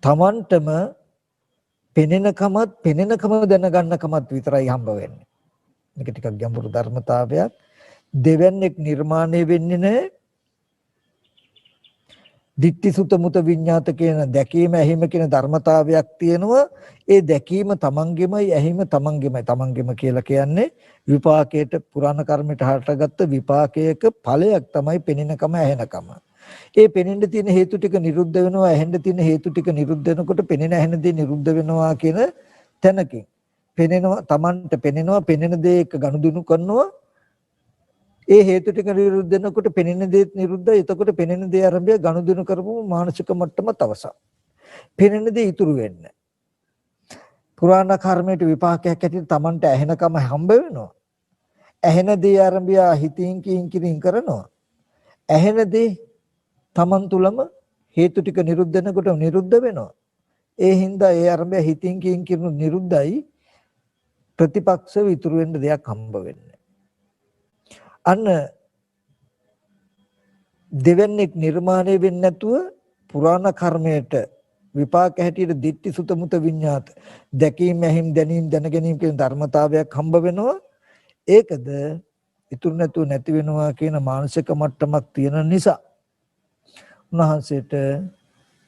තමන්ටම පෙනෙනකම දැනගන්නකමත් විතරයි හම්බ වෙන්නේ. මේක ටිකක් ගැඹුරු ධර්මතාවයක්. දෙවන්නේක් නිර්මාණය වෙන්නේ නැහැ. දිට්ඨි සුත මුත විඤ්ඤාත කියන දැකීම ඇහිම කියන ධර්මතාවයක් තියෙනවා. ඒ දැකීම තමන්ගෙමයි ඇහිම තමන්ගෙම කියලා කියන්නේ විපාකයට පුරාණ කර්මයට හටගත්ත විපාකයක ඵලයක් තමයි පෙනෙනකම ඇහෙනකම. ඒ පෙනෙන්න තියෙන හේතු ටික නිරුද්ධ වෙනවා, ඇහෙන්න තියෙන හේතු ටික නිරුද්ධ වෙනකොට පෙනෙන ඇහෙන දේ නිරුද්ධ වෙනවා කියන තැනකින් පෙනෙනවා, තමන්ට පෙනෙනවා, පෙනෙන දේ එක ගනුදෙනු කරනවා. ඒ හේතු ටික නිරුද්ධ වෙනකොට පෙනෙන දේත් නිරුද්ධයි. එතකොට පෙනෙන දේ ආරම්භය ගනුදෙනු කරපු මානසික මට්ටමත් අවසන්. පෙනෙන දේ ඉතුරු වෙන්නේ. පුරාණ කර්මයට විපාකයක් ඇටියට Tamanට ඇහෙනකම හම්බ වෙනවා. ඇහෙන දේ ආරම්භය හිතින් කින් කරනවා. ඇහෙන දේ Taman තුලම හේතු ටික නිරුද්ධ වෙනකොට නිරුද්ධ වෙනවා. ඒ හින්දා ඒ ආරම්භය හිතින් කින් නිරුද්ධයි. ප්‍රතිපක්ෂව ඉතුරු වෙන්න දෙයක් හම්බ වෙන්නේ. අන්න දෙවන්නේක් නිර්මාණය වෙන්නේ නැතුව පුරාණ කර්මයට විපාක හැටියට දිට්ඨි සුත මුත විඤ්ඤාත දැකීම ඇහිම් දැනීම දැනගැනීම කියන ධර්මතාවයක් හම්බ වෙනවා. ඒකද ඉතුරු නැතුව නැති වෙනවා කියන මානසික මට්ටමක් තියෙන නිසා උන්වහන්සේට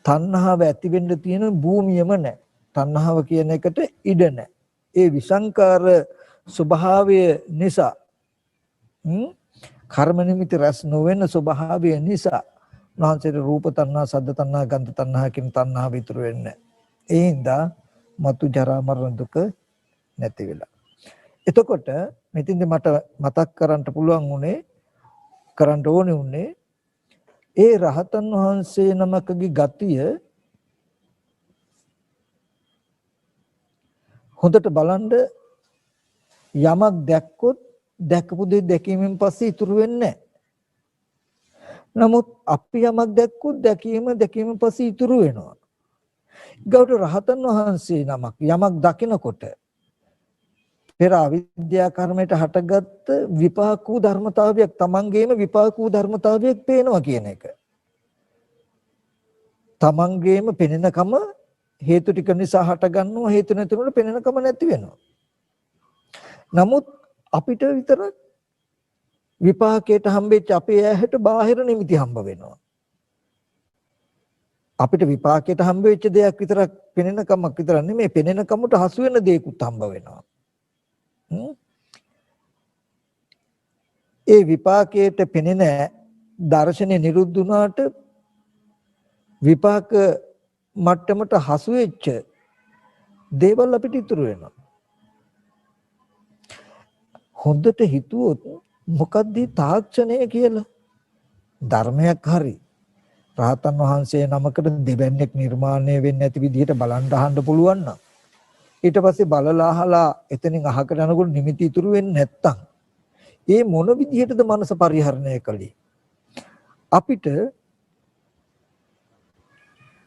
තණ්හාව ඇති වෙන්න තියෙන භූමියම නැහැ. තණ්හාව කියන එකට ඉඩ නැහැ. ඒ විසංකාර ස්වභාවය නිසා කර්ම නිමිති රැස් නොවන ස්වභාවය නිසා උන්වහන්සේට රූප තණ්හා, සද්ද තණ්හා, ගන්ධ තණ්හා කියන තණ්හා විතර වෙන්නේ. ඒ හින්දා මතු ජරා මරණ දුක නැති වෙලා. එතකොට මෙතින්ද මට මතක් කරන්න පුළුවන් උනේ කරන්න ඕනේ උනේ ඒ රහතන් වහන්සේ නමකගේ ගතිය හොඳට බලන්න. යමක් දැක්කොත් දැකපු දේ දැකීමෙන් පස්සේ ඉතුරු වෙන්නේ නැහැ. නමුත් අපි යමක් දැක්කොත් දැකීමෙන් පස්සේ ඉතුරු වෙනවා. ගෞරව රහතන් වහන්සේ නමක් යමක් දකිනකොට පෙර අවිද්‍යා කර්මයට හටගත් විපාක වූ ධර්මතාවයක් තමන්ගේම විපාක වූ ධර්මතාවයක් පේනවා කියන එක. තමන්ගේම පෙනෙනකම හේතු ටික නිසා හටගන්නවා හේතු නැතිනොට පෙනෙනකම නැති වෙනවා. නමුත් අපිට විතර විපාකයට හම්බෙච්ච අපේ ඇහැට බාහිර නිමිති හම්බ වෙනවා. අපිට විපාකයට හම්බෙච්ච දෙයක් විතරක් පෙනෙනකමක් විතර නෙමෙයි පෙනෙනකමට හසු වෙන දේකුත් හම්බ වෙනවා. ඒ විපාකයට පෙනෙන දර්ශනේ නිරුද්ධ වුණාට විපාක මට්ටමට හසු වෙච්ච දේවල් අපිට ඉතුරු වෙනවා. හොඳට හිතුවොත් මොකක්ද තාක්ෂණය කියලා? ධර්මයක් හරි. රහතන් වහන්සේ නමකට දෙවන්නේක් නිර්මාණය වෙන්නේ නැති විදිහට බලන් අහන්න පුළුවන් නම් ඊට පස්සේ බලලා අහලා එතනින් අහකට යනකොට නිමිති ඉතුරු වෙන්නේ නැත්තම් ඒ මොන විදිහටද මනස පරිහරණය කළේ? අපිට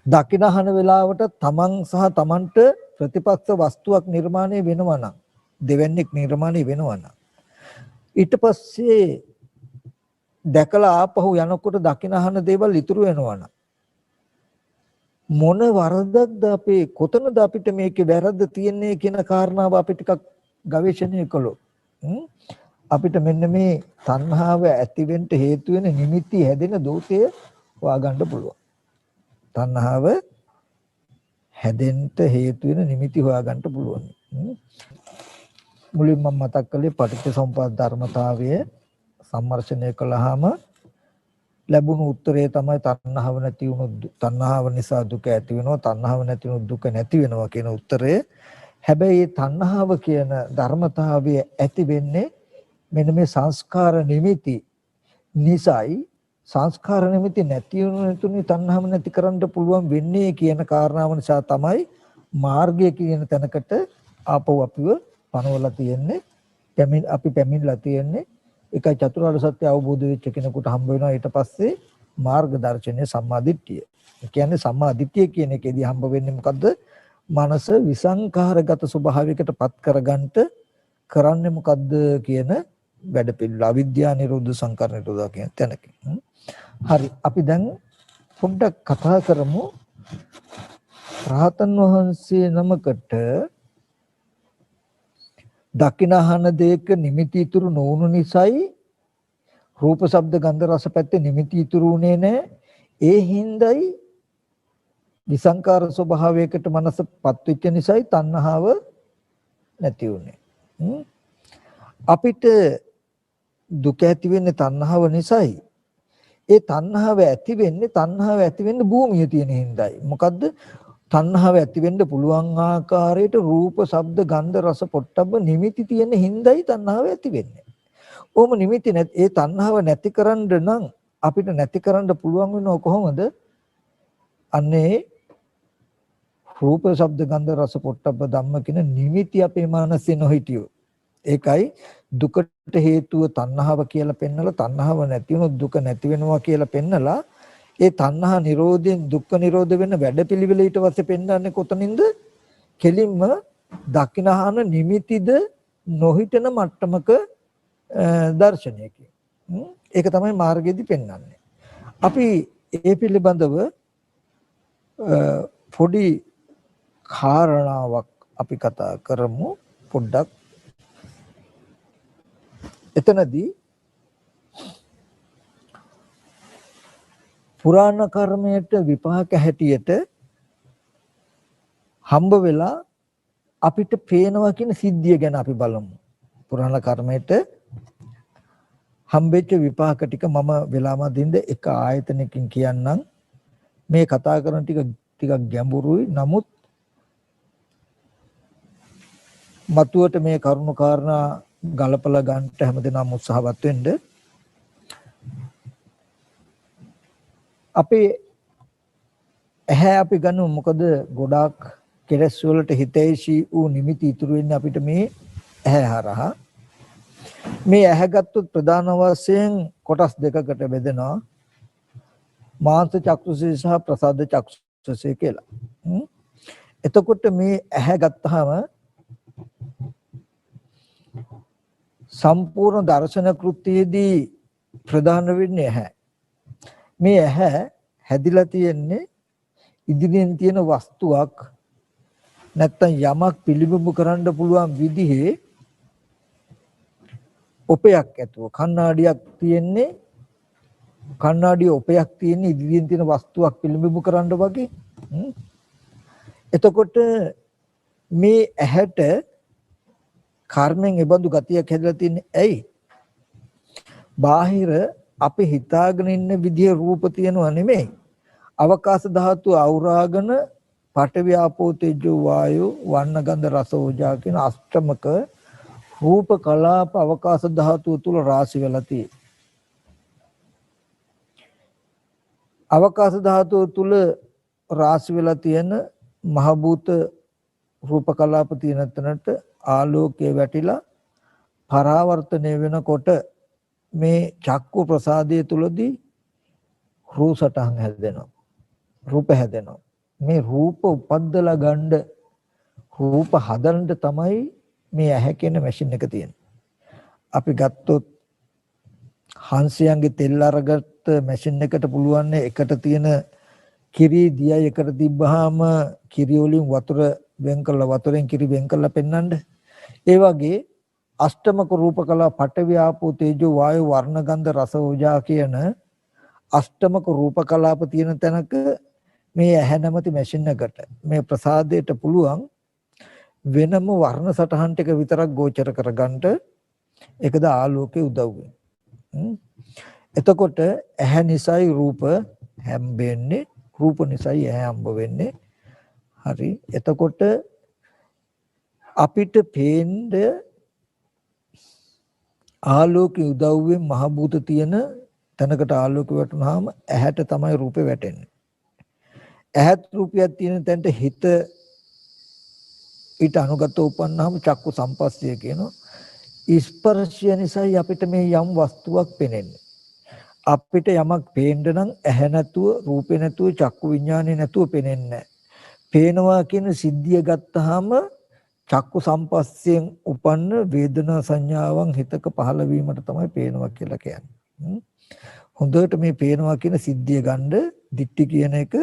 දකිනහන වෙලාවට තමන් සහ තමන්ට ප්‍රතිපක්ෂ වස්තුවක් නිර්මාණය වෙනවා නම් දෙවන්නේක් නිර්මාණය වෙනවා නම් ඊට පස්සේ දැකලා ආපහු යනකොට දකිනහන දේවල් ඉතුරු වෙනවා නම් මොන වරදක්ද අපේ කොතනද අපිට මේකේ වැරද්ද තියෙන්නේ කියන කාරණාව අපි ටිකක් ගවේෂණය කළොත් අපිට මෙන්න මේ තණ්හාව ඇතිවෙන්න හේතු වෙන නිමිති හැදෙන දෝෂය හොයාගන්න පුළුවන්. තණ්හාව හැදෙන්න හේතු වෙන නිමිති හොයාගන්න පුළුවන්. මුලින්ම මම මතක් කළේ පටිච්චසමුප්පාද ධර්මතාවය සම්මර්ෂණය කළාම ලැබුණු උත්තරේ තමයි තණ්හාව නැති වුණු තණ්හාව නිසා දුක ඇති වෙනවා තණ්හාව නැති වුණු දුක නැති වෙනවා කියන උත්තරය. හැබැයි මේ තණ්හාව කියන ධර්මතාවය ඇති වෙන්නේ මෙන්න මේ සංස්කාර නිමිති නිසායි. සංස්කාර නිමිති නැති වුණු තණ්හාව නැති කරන්න පුළුවන් වෙන්නේ කියන කාරණාව නිසා තමයි මාර්ගය කියන තැනකට ආපහු අපිව පනවලා තියෙන්නේ. අපි පැමිණලා තියෙන්නේ. ඒකයි චතුරාර්ය සත්‍ය අවබෝධ වෙච්ච කෙනෙකුට හම්බ වෙනවා ඊට පස්සේ මාර්ග දර්ශනය සම්මාදිට්ඨිය. ඒ කියන්නේ සම්මාදිට්ඨිය කියන එකේදී හම්බ වෙන්නේ මොකද්ද? මනස විසංඛාරගත ස්වභාවයකට පත් කරගන්නට කරන්නේ මොකද්ද කියන වැඩ පිළිවෙල. අවිද්‍යා නිරෝධ සංකාර නිරෝධ කියන තැනක. හරි අපි දැන් පොඩ්ඩක් කතා කරමු රහතන් වහන්සේ නමකට දකිනහන දෙයක නිමිති ඉතුරු නොවුණු නිසායි රූප ශබ්ද ගන්ධ රස පැත්තේ නිමිති ඉතුරු වුණේ නැහැ. ඒ හිඳයි විසංකාර ස්වභාවයකට මනසපත් වෙච්ච නිසායි තණ්හාව නැති වුණේ. අපිට දුක ඇති වෙන්නේ තණ්හාව නිසායි. ඒ තණ්හාව ඇති වෙන්නේ භූමියේ තියෙන හිඳයි. මොකද්ද? තණ්හාව ඇති වෙන්න පුළුවන් ආකාරයට රූප, ශබ්ද, ගන්ධ, රස, පොට්ටබ්බ නිමිති තියෙන හිඳයි තණ්හාව ඇති වෙන්නේ. ඕම නිමිති නැති ඒ තණ්හාව නැති කරන්න නම් අපිට නැති කරන්න පුළුවන් වෙනව කොහොමද? අන්නේ රූප, ශබ්ද, ගන්ධ, රස, පොට්ටබ්බ ධම්ම කියන නිමිති අපේ මනසේ නොහිටියෝ. ඒකයි දුකට හේතුව තණ්හාව කියලා පෙන්නලා තණ්හාව නැති වුණොත් දුක නැති වෙනවා කියලා පෙන්නලා ඒ තණ්හා නිරෝධයෙන් දුක්ඛ නිරෝධ වෙන වැඩපිළිවෙල ඊට පස්සේ පෙන්වන්නේ කොතනින්ද? කෙලින්ම දකින්නහන නිමිතිද නොහිටන මට්ටමක දර්ශනයකින්. ඒක තමයි මාර්ගයේදී පෙන්වන්නේ. අපි ඒ පිළිබඳව පොඩි කාරණාවක් අපි කතා කරමු පොඩ්ඩක්. එතනදී පුරාණ කර්මයට විපාක හැටියට හම්බ වෙලා අපිට පේනවා කියන සිද්ධිය ගැන අපි බලමු. පුරාණ කර්මයට හම්බෙච්ච විපාක ටික මම වෙලාම දින්ද එක ආයතනකින් කියන්නම්. මේ කතා කරන ටිකක් ගැඹුරුයි. නමුත් මතුවට මේ කරුණු කාරණා ගලපලා ගන්නට හැමදෙනාම උත්සාහවත් වෙන්න. අපේ ඇහැ අපි ගන්න මොකද ගොඩාක් කෙලස් වලට හිතේශී වූ නිමිති ඉතුරු වෙන්නේ අපිට මේ ඇහැ හරහා. මේ ඇහැ ගත්තොත් ප්‍රධාන වශයෙන් කොටස් දෙකකට බෙදෙනවා. මාංශ චක්ෂුසේ සහ ප්‍රසාද චක්ෂුසේ කියලා. එතකොට මේ ඇහැ ගත්තාම සම්පූර්ණ දර්ශන කෘත්‍යයේදී ප්‍රධාන වෙන්නේ ඇහැ. මේ ඇහැ හැදිලා තියෙන්නේ ඉදිරියෙන් තියෙන වස්තුවක් නැත්තම් යමක් පිළිබිඹු කරන්න පුළුවන් විදිහේ ඔපයක් ඇතුව කණ්ණාඩියක් තියෙන්නේ කණ්ණාඩිය ඔපයක් තියෙන්නේ ඉදිරියෙන් තියෙන වස්තුවක් පිළිබිඹු කරන්න වගේ. එතකොට මේ ඇහැට කර්මෙන් එබඳු ගතියක් හැදලා තින්නේ ඇයි? බාහිර අපි හිතාගෙන ඉන්න විදිහේ රූප තියෙනව නෙමෙයි. අවකාශ ධාතුව අවුරාගෙන පඨවි ආපෝ තේජෝ වායෝ වර්ණ ගන්ධ රස ඕජා කියන අෂ්ටමක රූප කලාප අවකාශ ධාතුව තුල රාශි වෙලා තියෙනවා. අවකාශ ධාතුව තුල රාශි වෙලා තියෙන මහ භූත රූප කලාප තියෙන තැනට ආලෝකයේ වැටිලා පරාවර්තනය වෙනකොට මේ චක්කු ප්‍රසාදයේ තුලදී රූප සටහන් හැදෙනවා. රූප හැදෙනවා. මේ රූප උපද්දලා ගන්න රූප හදන්න තමයි මේ ඇහැ කියන මැෂින් එක තියෙන්නේ. අපි ගත්තොත් හංසයන්ගේ තෙල් අරගත්ත මැෂින් එකට පුළුවන් එකට තියෙන කිරි දියයි එකට තිබ්බහම කිරි වලින් වතුර වෙන් කරලා වතුරෙන් කිරි වෙන් කරලා පෙන්වන්න. ඒ වගේ අෂ්ටමක රූප කලා පඨවි ආපෝ තේජෝ වායෝ වර්ණ ගන්ධ රස ඕජා කියන අෂ්ටමක රූප කලාප තියෙන තැනක මේ ඇහැ නැමැති මැෂින් එකට මේ ප්‍රසාදයට පුළුවන් වෙනම වර්ණ සටහන් ටික විතරක් ගෝචර කරගන්නට ඒකද ආලෝකයේ උදව් වෙන්නේ. එතකොට ඇහැ නිසයි රූප හැම්බෙන්නේ, රූප නිසයි ඇහැ හම්බ වෙන්නේ. හරි. එතකොට අපිට පේන්නේ ආලෝකයේ උදව්වෙන් මහ භූත තියෙන තැනකට ආලෝකය වැටුනහම ඇහැට තමයි රූපේ වැටෙන්නේ. ඇහත් රූපයක් තියෙන තැනට හිත ඊට අනුගත උපන්නාම චක්කු සම්පස්සය කියනවා. ස්පර්ශය නිසා අපිට මේ යම් වස්තුවක් පෙනෙන්නේ. අපිට යමක් පේන්න නම් ඇහැ නැතුව රූපේ නැතුව චක්කු විඥානේ නැතුව පෙනෙන්නේ නැහැ. පේනවා කියන සිද්ධිය ගත්තාම චක්කු සම්පස්සයෙන් උපන්න වේදනා සංඥාවන් හිතක පහළ වීමට තමයි පේනවා කියලා කියන්නේ. හොඳට මේ පේනවා කියන සිද්ධිය ගන්න දිට්ටි කියන එක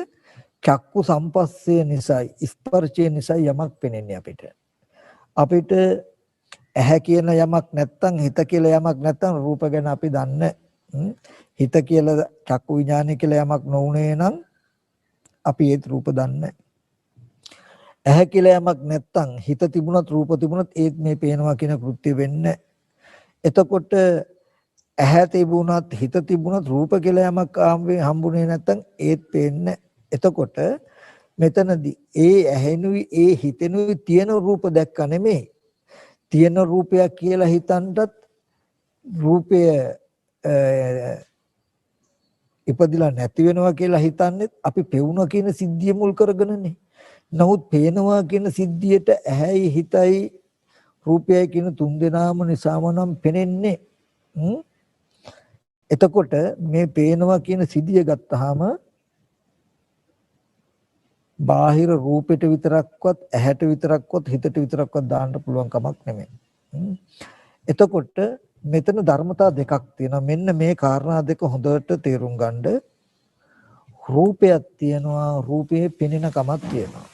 චක්කු සම්පස්සේ නිසායි ස්පර්ශය නිසායි යමක් පෙනෙන්නේ අපිට. අපිට ඇහැ කියන යමක් නැත්තම් හිත කියලා යමක් නැත්තම් රූප ගැන අපි දන්නේ. හිත කියලා චක්කු විඥානය කියලා යමක් නොඋනේ නම් අපි ඒත් රූප දන්නේ. ඇහැ කියලා යමක් නැත්තම් හිත තිබුණත් රූප තිබුණත් ඒත් මේ පේනවා කියන කෘත්‍ය වෙන්නේ. එතකොට ඇහැ තිබුණත් හිත තිබුණත් රූප කියලා යමක් හම්බුනේ නැත්තම් ඒත් පේන්නේ. එතකොට මෙතනදී ඒ ඇහෙනුයි ඒ හිතෙනුයි තියෙන රූප දැක්ක නෙමෙයි. තියෙන රූපයක් කියලා හිතන්නත් රූපය ඉපදිලා නැති වෙනවා කියලා හිතන්නේ අපි පෙවුනා කියන සිද්ධිය මුල් කරගෙනනේ. නමුත් පේනවා කියන සිද්ධියට ඇහැයි හිතයි රූපයයි කියන තුන් දෙනාම නිසාම නම් පෙනෙන්නේ. එතකොට මේ පේනවා කියන සිද්ධිය ගත්තාම බාහිර රූපෙට විතරක්වත් ඇහැට විතරක්වත් හිතට විතරක්වත් දාන්න පුළුවන් කමක් නෙමෙයි. එතකොට මෙතන ධර්මතා දෙකක් තියෙනවා. මෙන්න මේ කාරණා දෙක හොඳට තේරුම් ගන්න. රූපයක් තියෙනවා, රූපේ පෙනෙන කමක් තියෙනවා.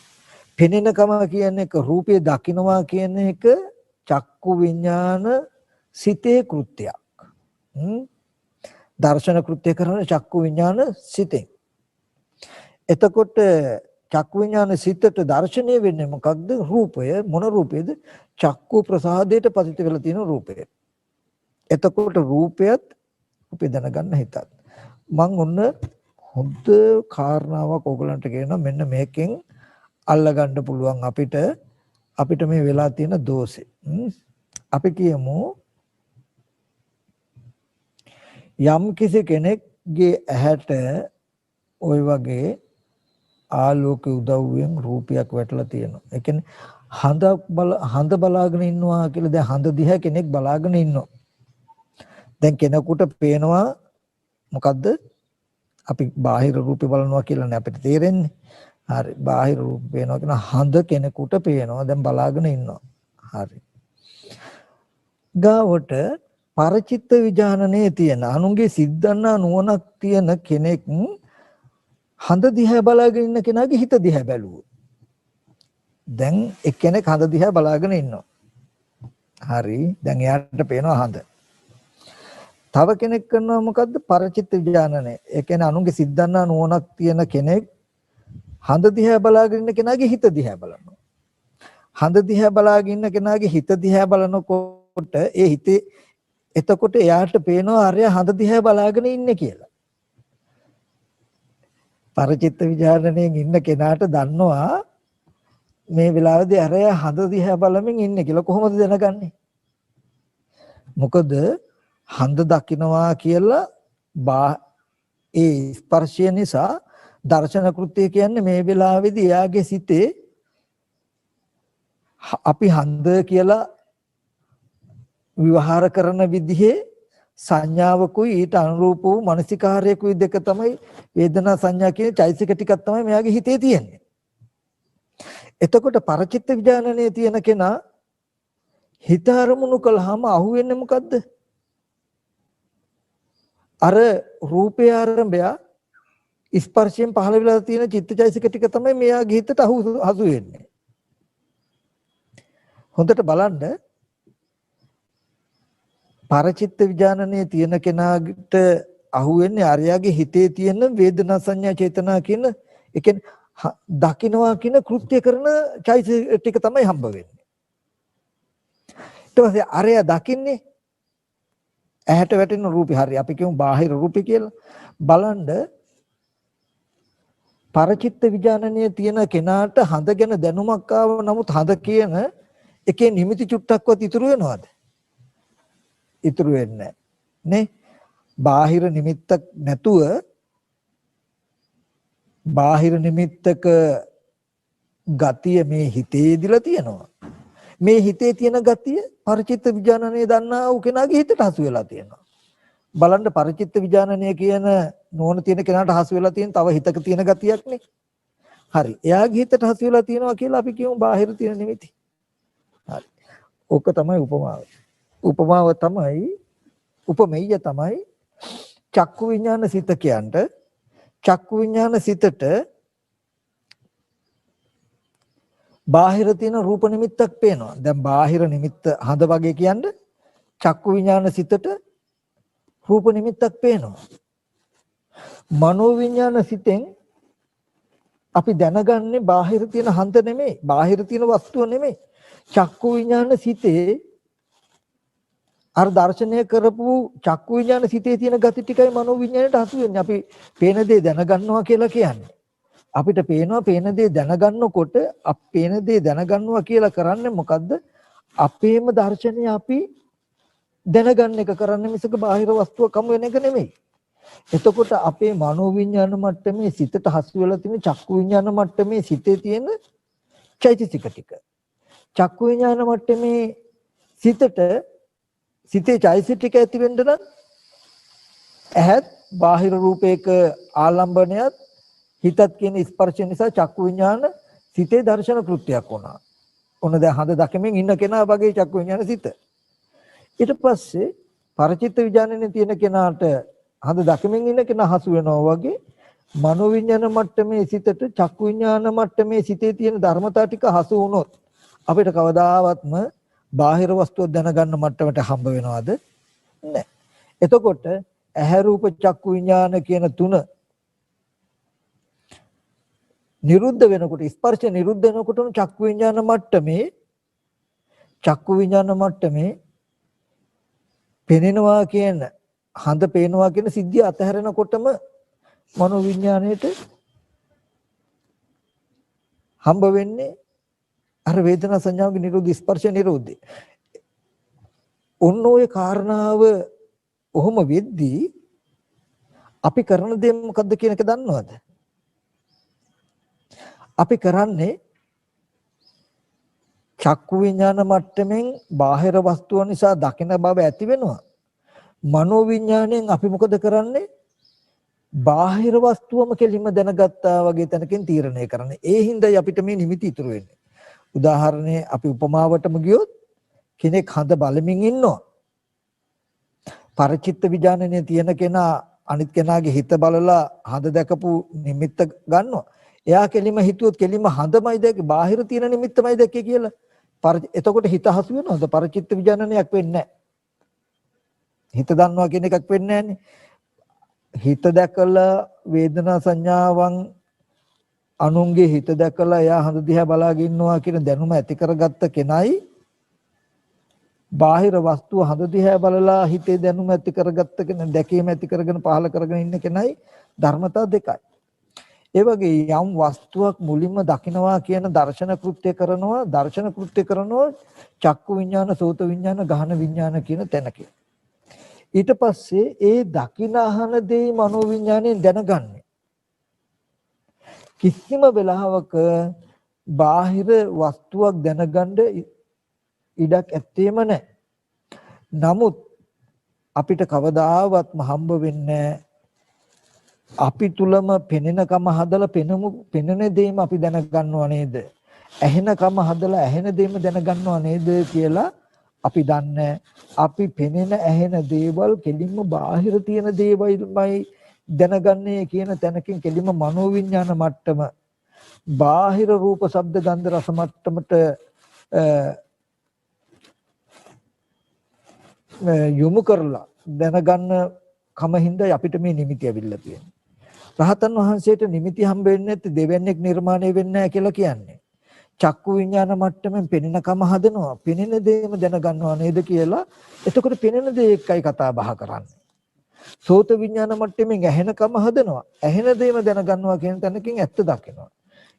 පෙනෙන කම කියන්නේ එක රූපේ දකින්නවා කියන එක චක්කු විඥාන සිතේ කෘත්‍යයක්. දර්ශන කෘත්‍ය කරන චක්කු විඥාන සිතෙන්. එතකොට චක්කු විඥාන සිතට දර්ශනය වෙන්නේ මොකක්ද? රූපය. මොන රූපයද? චක්කු ප්‍රසාදයට පතිත වෙලා තියෙන රූපය. එතකොට රූපයත් රූපේ දැනගන්න හිතත්. මම ඔන්න හොඳ කාරණාවක් ඕගලන්ට කියනවා. මෙන්න මේකෙන් අල්ලගන්න පුළුවන් අපිට මේ වෙලා තියෙන දෝෂේ. අපි කියමු යම් කිසි කෙනෙක්ගේ ඇහැට ওই වගේ ආලෝක උදව්වෙන් රූපයක් වැටලා තියෙනවා. ඒ කියන්නේ හඳ බලාගෙන ඉන්නවා කියලා. දැන් හඳ දිහා කෙනෙක් බලාගෙන ඉන්නවා. දැන් කෙනෙකුට පේනවා මොකද්ද? අපි බාහිර රූපේ බලනවා කියලා නේ අපිට තේරෙන්නේ. හරි. බාහිර රූප පේනවා කියන හඳ කෙනෙකුට පේනවා. දැන් බලාගෙන ඉන්නවා. හරි. ගාවට පරචිත්ත විඥානනේ තියෙන අනුන්ගේ සිද්ධාන්නා නුවණක් තියෙන කෙනෙක් හඳ දිහා බලාගෙන ඉන්න කෙනාගේ හිත දිහා බැලුවොත්. දැන් එක්කෙනෙක් හඳ දිහා බලාගෙන ඉන්නවා. හරි. දැන් එයාට පේනවා හඳ. තව කෙනෙක් කරනවා මොකද්ද? පරචිත්ත විඥානනේ. ඒ කියන්නේ අනුන්ගේ සිද්ධාන්නා නුවණක් තියෙන කෙනෙක් හඳ දිහා බලාගෙන ඉන්න කෙනාගේ හිත දිහා බලනවා. හඳ දිහා බලාගෙන ඉන්න කෙනාගේ හිත දිහා බලනකොට ඒ හිතේ එතකොට එයාට පේනවා අරය හඳ දිහා බලාගෙන ඉන්නේ කියලා. පරචිත්ත විඥානණයෙන් ඉන්න කෙනාට දන්නවා මේ වෙලාවේදී අරය හඳ දිහා බලමින් ඉන්නේ කියලා. කොහොමද දැනගන්නේ? මොකද හඳ දකින්නවා කියලා ඒ ස්පර්ශය නිසා දර්ශන කෘත්‍ය කියන්නේ මේ වෙලාවේදී එයාගේ සිතේ අපි හඳ කියලා විවහාර කරන විදිහේ සංඥාවකුයි ඊට අනුරූප වූ මානසිකාර්යකුයි දෙක තමයි වේදනා සංඥා කියන චෛතසික ටිකක් තමයි මෙයාගේ හිතේ තියෙන්නේ. එතකොට පරචිත්ත විඥානනයේ තියෙන කෙනා හිත අරමුණු කළාම අහුවෙන්නේ මොකද්ද? අර රූපේ ආරම්භය ස්පර්ශයෙන් පහළ වෙලා තියෙන චිත්තචෛතසික ටික තමයි මෙයාගේ හිතට හසු වෙන්නේ. හොඳට බලන්න පරචිත්ත විඥානනයේ තියෙන කෙනාට අහුවෙන්නේ අරයාගේ හිතේ තියෙන වේදනා සංඥා චේතනා කියන ඒ කියන්නේ දකින්නවා කියන කෘත්‍ය කරන චෛතසික ටික තමයි හම්බ වෙන්නේ. ඊට පස්සේ අරයා දකින්නේ ඇහැට වැටෙන රූපේ. හරි අපි කියමු බාහිර රූපේ කියලා. බලන්න පරචිත්ත විඥානනයේ තියෙන කෙනාට හඳ ගැන දැනුමක් ආව නමුත් හඳ කියන එකේ නිමිති චුට්ටක්වත් ඉතුරු වෙනවද? ඉතුරු වෙන්නේ නේ. බාහිර නිමිත්තක් නැතුව බාහිර නිමිත්තක ගතිය මේ හිතේ දිලා තියෙනවා. මේ හිතේ තියෙන ගතිය පරචිත්ත විඥානනයේ දන්නා වූ කෙනාගේ හිතට හසු වෙලා තියෙනවා. බලන්න පරචිත්ත විඥානනය කියන නෝන තියෙන කෙනාට හසු වෙලා තියෙන තව හිතක තියෙන ගතියක් නේ. හරි. එයාගේ හිතට හසු වෙලා තියෙනවා කියලා අපි කියමු බාහිර තියෙන නිමිති. හරි. ඕක තමයි උපමාව. උපමාව තමයි උපමෙය්‍ය තමයි චක්කු විඥාන සිත කියන්ට චක්කු විඥාන සිතට බාහිර තියෙන රූප නිමිත්තක් පේනවා. දැන් බාහිර නිමිත්ත හඳ වගේ කියන්නේ චක්කු විඥාන සිතට රූප නිමිත්තක් පේනවා. මනෝ විඥාන සිතෙන් අපි දැනගන්නේ බාහිර තියෙන හඳ නෙමෙයි, බාහිර තියෙන වස්තුව නෙමෙයි. චක්කු විඥාන සිතේ අර දර්ශනය කරපු චක්කු විඥාන සිතේ තියෙන gati ටිකයි මනෝ විඥාණයට හසු වෙන්නේ. අපි පේන දේ දැනගන්නවා කියලා කියන්නේ. අපිට පේනවා පේන දේ දැනගන්නකොට පේන දේ දැනගන්නවා කියලා කරන්නේ මොකද්ද? අපේම දර්ශනය අපි දැනගන්න එක කරන්නේ මිසක බාහිර වස්තුවක් හමු වෙන එක නෙමෙයි. එතකොට අපේ මනෝ විඥාන මට්ටමේ සිතට හසු වෙලා තියෙන චක්කු විඥාන මට්ටමේ සිතේ තියෙන චෛතසික ටික. චක්කු විඥාන මට්ටමේ සිතට සිතේ චෛතසික ටික ඇති වෙන්න නම් ඇහත් බාහිර රූපයක ආලම්බනයත් හිතත් කියන ස්පර්ශ නිසා චක්කු විඥාන සිතේ දර්ශන කෘත්‍යයක් වුණා. ඔන්න දැන් හඳ දකිමින් ඉන්න කෙනා වගේ චක්කු විඥාන සිත. ඊට පස්සේ පරචිත්ත විඥානනේ තියෙන කෙනාට හඳ දකිමින් ඉන්න කෙනා හසු වෙනවා වගේ මනෝ විඥාන මට්ටමේ සිතට චක්කු විඥාන මට්ටමේ සිතේ තියෙන ධර්මතා ටික හසු වුණොත් අපිට කවදාවත්ම බාහිර වස්තුව දැනගන්න මට්ටමට හම්බ වෙනවද? නැහැ. එතකොට ඇහැ රූප චක්කු විඥාන කියන තුන නිරුද්ධ වෙනකොට ස්පර්ශ නිරුද්ධ වෙනකොට චක්කු විඥාන මට්ටමේ පෙනෙනවා කියන හඳ පේනවා කියන සිද්ධිය අතහැරෙනකොටම මනෝ විඥාණයට හම්බ වෙන්නේ අර වේදනා සංඥාවේ නිරෝධ ස්පර්ශ නිරෝධය. ඔන්න ඔය කාරණාව ඔහොම වෙද්දී අපි කරන දේ මොකද්ද කියන එක දන්නවද? අපි කරන්නේ චක්කු විඥාන මට්ටමින් බාහිර වස්තුව නිසා දකින බව ඇති වෙනවා. මනෝ විඥාණයෙන් අපි මොකද කරන්නේ? බාහිර වස්තුවම කෙලින්ම දැනගත්තා වගේ තැනකින් තීරණය කරන්නේ. ඒ හින්දායි අපිට මේ නිමිති ඉතුරු වෙන්නේ. උදාහරණේ අපි උපමාවටම ගියොත් කෙනෙක් හඳ බලමින් ඉන්නවා. පරචිත්ත විඥානයේ තියෙන කෙනා අනිත් කෙනාගේ හිත බලලා හඳ දැකපු නිමිත්ත ගන්නවා. එයා කෙලින්ම හිතුවොත් කෙලින්ම හඳමයි දැක්කේ බාහිර තියෙන නිමිත්තමයි දැක්කේ කියලා. එතකොට හිත හසු වෙනවද? පරචිත්ත විඥානයක් වෙන්නේ නැහැ. හිත දන්නවා කියන එකක් වෙන්නේ නැහැනේ. හිත දැකලා වේදනා සංඥාවන් අනුන්ගේ හිත දැකලා එයා හඳ දිහා බලාගෙන ඉන්නවා කියන දැනුම ඇති කරගත්ත කෙනයි බාහිර වස්තුව හඳ දිහා බලලා හිතේ දැනුම ඇති කරගත්ත කෙනා දැකීම ඇති කරගෙන පහල කරගෙන ඉන්න කෙනයි ධර්මතා දෙකයි. ඒ වගේ යම් වස්තුවක් මුලින්ම දකිනවා කියන දර්ශන කෘත්‍ය කරනවා චක්කු විඥාන සෝත විඥාන ගහන විඥාන කියන තැනකින්. ඊට පස්සේ ඒ දකින අහන දේ මනෝ විඥාණයෙන් දැනගන්නේ. කිසිම වෙලාවක බාහිර වස්තුවක් දැනගන්න ඉඩක් ඇත්තේම නැහැ. නමුත් අපිට කවදාවත්ම හම්බ වෙන්නේ අපි තුලම පෙනෙනකම හදලා පෙනෙන දේම අපි දැනගන්නව නේද? ඇහෙනකම හදලා ඇහෙන දේම දැනගන්නව නේද කියලා අපි දන්නේ. අපි පෙනෙන ඇහෙන දේවල් කෙලින්ම බාහිර තියෙන දේවල්මයි දැනගන්නේ කියන තැනකින් කෙලින්ම මනෝවිඤ්ඤාණ මට්ටම බාහිර රූප ශබ්ද ගන්ධ රස මට්ටමට යොමු කරලා දැනගන්න කම හින්දා අපිට මේ නිමිති ඇවිල්ලා තියෙන්නේ. රහතන් වහන්සේට නිමිති හම්බ වෙන්නේ නැත්te දෙවන්නේක් නිර්මාණය වෙන්නේ නැහැ කියලා කියන්නේ. චක්කු විඥාන මට්ටමින් පෙනෙන කම හදනවා. පෙනෙන දේම දැනගන්නවා නේද කියලා. එතකොට පෙනෙන දේ එක්කයි කතා බහ කරන්නේ. සෝත විඥාන මට්ටමින් ඇහෙන කම හදනවා. ඇහෙන දේම දැනගන්නවා කියන තැනකින් ඇත්ත දකිනවා.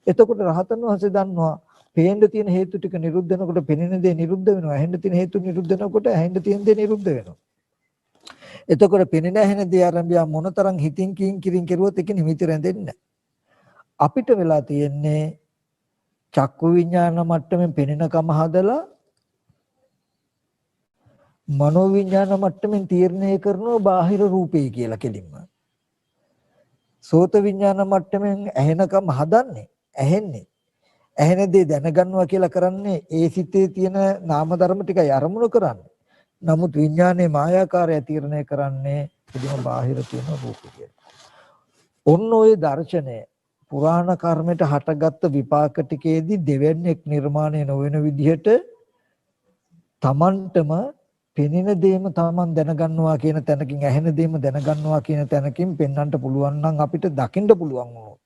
එතකොට රහතන් වහන්සේ දන්නවා පේන්න තියෙන හේතු ටික නිරුද්ධ වෙනකොට පෙනෙන දේ නිරුද්ධ වෙනවා. ඇහෙන්න තියෙන හේතු නිරුද්ධ වෙනකොට ඇහෙන්න තියෙන දේ නිරුද්ධ වෙනවා. එතකොට පෙනෙන ඇහෙන දේ ආරම්භය මොනතරම් හිතින් කිරින් කෙරුවොත් ඒක නිමිති රැඳෙන්නේ නැහැ. අපිට වෙලා තියෙන්නේ චක්කු විඥාන මට්ටමින් පෙනෙන කම හදලා මනෝ විඥාන මට්ටමින් තීරණය කරනවා බාහිර රූපේ කියලා කෙලින්ම. සෝත විඥාන මට්ටමින් ඇහෙනකම හදන්නේ ඇහෙන්නේ. ඇහෙන දේ දැනගන්නවා කියලා කරන්නේ ඒ සිතේ තියෙන නාම ධර්ම ටිකයි අරමුණු කරන්නේ. නමුත් විඥානයේ මායාකාරය තීරණය කරන්නේ කෙලින්ම බාහිර තියෙන රූප කියලා. ඔන්න ඔය දර්ශනය පුරාණ කර්මයට හටගත්ත විපාක ටිකේදී දෙවන්නේක් නිර්මාණය නොවන විදිහට තමන්ටම පෙනෙන දේම තමන් දැනගන්නවා කියන තැනකින් ඇහෙන දේම දැනගන්නවා කියන තැනකින් පෙන්වන්නට පුළුවන් නම් අපිට දකින්න පුළුවන් වුණොත්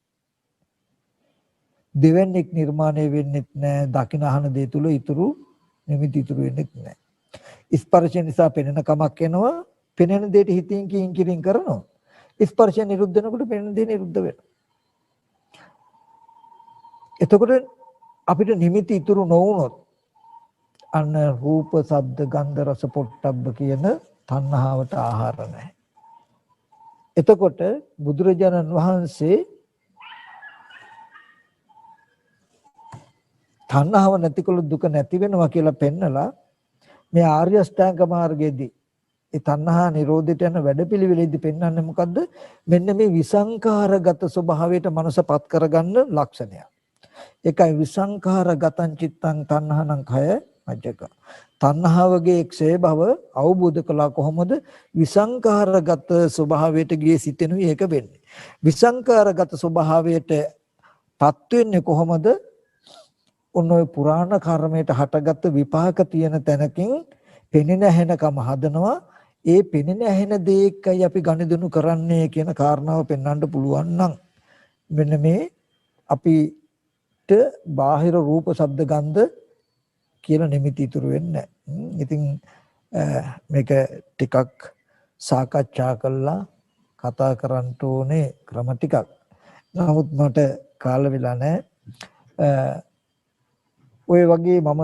දෙවන්නේක් නිර්මාණය වෙන්නේ නැහැ. දකින අහන දේ තුල ඉතුරු නිමිති ඉතුරු වෙන්නේ නැහැ. ස්පර්ශ නිසා පෙනෙන කමක් එනවා. පෙනෙන දෙයට හිතින් කියින් කරනවා. ස්පර්ශ නිරුද්ධ වෙනකොට පෙනෙන දේ නිරුද්ධ වෙනවා. එතකොට අපිට නිමිති ඉතුරු නොවුනොත් අන්න රූප, ශබ්ද, ගන්ධ, රස, පොට්ටබ්බ කියන තණ්හාවට ආහාර නැහැ. එතකොට බුදුරජාණන් වහන්සේ තණ්හාව නැතිකොළොත් දුක නැති වෙනවා කියලා පෙන්නලා මේ ආර්ය අෂ්ටාංග මාර්ගයේදී ඒ තණ්හා නිරෝධයට යන වැඩපිළිවෙලෙදි පෙන්වන්නේ මොකද්ද? මෙන්න මේ විසංඛාරගත ස්වභාවයට මනසපත් කරගන්න ලක්ෂණය. ඒකයි විසංඛාරගතං චිත්තං තණ්හානං khය අජ්ජක. තණ්හාවගේ ක්ෂය භව අවබෝධ කළා කොහොමද? විසංඛාරගත ස්වභාවයට ගියේ සිතෙනුයි ඒක වෙන්නේ. විසංඛාරගත ස්වභාවයට පත් වෙන්නේ කොහොමද? ඔන්න ඔය පුරාණ කර්මයට හටගත්තු විපාක තියෙන තැනකින් පෙනෙන ඇහෙනකම හදනවා. ඒ පෙනෙන ඇහෙන දේ එක්කයි අපි ගනුදෙනු කරන්නේ කියන කාරණාව පෙන්වන්න පුළුවන් නම් මෙන්න මේ අපිට බාහිර රූප ශබ්ද ගන්ධ කියලා නිමිති ඉතුරු වෙන්නේ නැහැ. ඉතින් මේක ටිකක් සාකච්ඡා කරලා කතා කරන්න ඕනේ ක්‍රම ටිකක්. නමුත් මට කාල වෙලා නැහැ. ඔය වගේ මම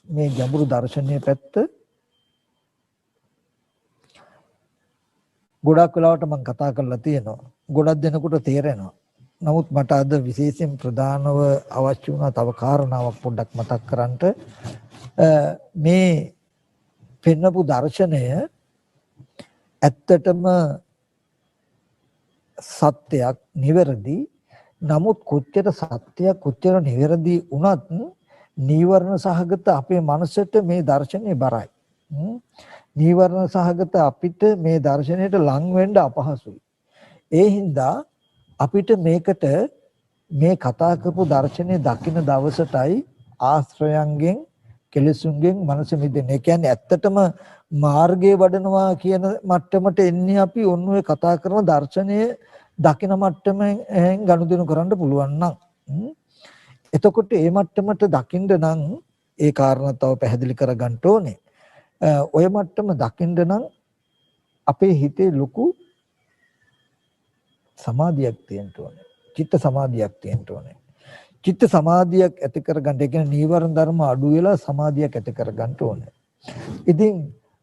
මේ ගැඹුරු දර්ශනීය පැත්ත ගොඩක් වෙලාවට මම කතා කරලා තියෙනවා. ගොඩක් දෙනෙකුට තේරෙනවා. නමුත් මට අද විශේෂයෙන් ප්‍රධානව අවශ්‍ය වුණා තව කාරණාවක් පොඩ්ඩක් මතක් කරන්නට. මේ පෙන්නපු දර්ශනය ඇත්තටම සත්‍යයක් නිවැරදි. නමුත් කොච්චර සත්‍යයක් කොච්චර නිවැරදි වුණත් නීවරණ සහගත අපේ මනසට මේ දර්ශනේ බරයි. නීවරණ සහගත අපිට මේ දර්ශනයට ලං වෙන්න අපහසුයි. ඒ හින්දා අපිට මේකට මේ කතා කරපු දර්ශනේ දකින්න දවසටයි ආශ්‍රයයන්ගෙන් කෙලෙසුන්ගෙන් මනස මිදෙන්නේ. ඒ කියන්නේ ඇත්තටම මාර්ගයේ වඩනවා කියන මට්ටමට එන්නේ අපි ඔන්න ඔය කතා කරන දර්ශනයේ දකින මට්ටමෙන් ගනුදෙනු කරන්න පුළුවන් නම් එතකොට ඒ මට්ටමට දකින්න නම් ඒ කාරණා තව පැහැදිලි කරගන්න ඕනේ. ඔය මට්ටම දකින්න නම් අපේ හිතේ ලොකු සමාධියක් තියෙන්න ඕනේ. චිත්ත සමාධියක් තියෙන්න ඕනේ. චිත්ත සමාධියක් ඇති කරගන්න, ඒ කියන්නේ නීවරණ ධර්ම අඩු වෙලා සමාධියක් ඇති කරගන්න ඕනේ. ඉතින්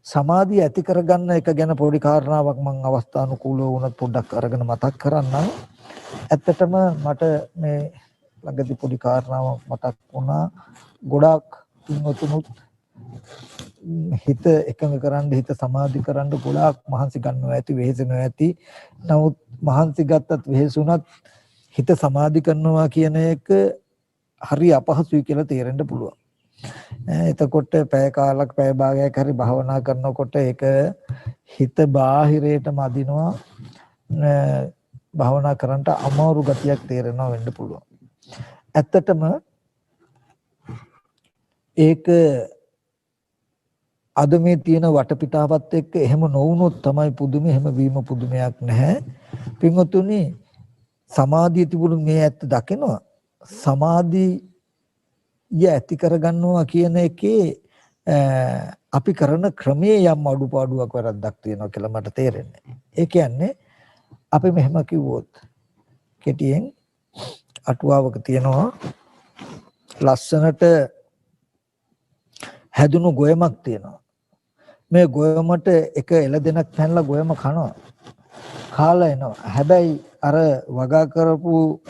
සමාධිය ඇති කරගන්න එක ගැන පොඩි කාරණාවක් මම අවස්ථානුකූලව වුණත් පොඩ්ඩක් අරගෙන මතක් කරන්නම්. ඇත්තටම මට මේ ළඟදී පොඩි කාරණාවක් මතක් වුණා. ගොඩාක් පින්වතුනුත් හිත එකඟ කරන්න, හිත සමාධි කරන්න ගොඩාක් මහන්සි ගන්නවා ඇති, වෙහෙසෙනවා ඇති. නමුත් මහන්සි ගත්තත් වෙහෙසුණත් හිත සමාධි කරනවා කියන එක හරි අපහසුයි කියලා තේරෙන්න පුළුවන්. එතකොට පැය කාලක් පැය භාගයක් හරි භාවනා කරනකොට ඒක හිත බාහිරයටම අදිනවා, භාවනා කරන්නට අමාරු ගතියක් තේරෙනවා වෙන්න පුළුවන්. ඇත්තටම ඒක අද මේ තියෙන වටපිටාවත් එක්ක එහෙම නොවුනොත් තමයි පුදුමේ, එහෙම වීම පුදුමයක් නැහැ. පින්වතුනි, සමාධිය තිබුණු මේ ඇත්ත දකිනවා. සමාධිය ඇති කරගන්නවා කියන එකේ අපි කරන ක්‍රමයේ යම් අඩුපාඩුවක් වැරද්දක් තියෙනවා කියලා මට තේරෙන්නේ. ඒ කියන්නේ අපි මෙහෙම කිව්වොත් කෙටියෙන් අටුවාවක තියෙනවා ලස්සනට හැදුණු ගොයමක් තියෙනවා. මේ ගොයමට එක එළදෙනක් පැනලා ගොයම කනවා. කාලා එනවා. හැබැයි අර වගා කරපු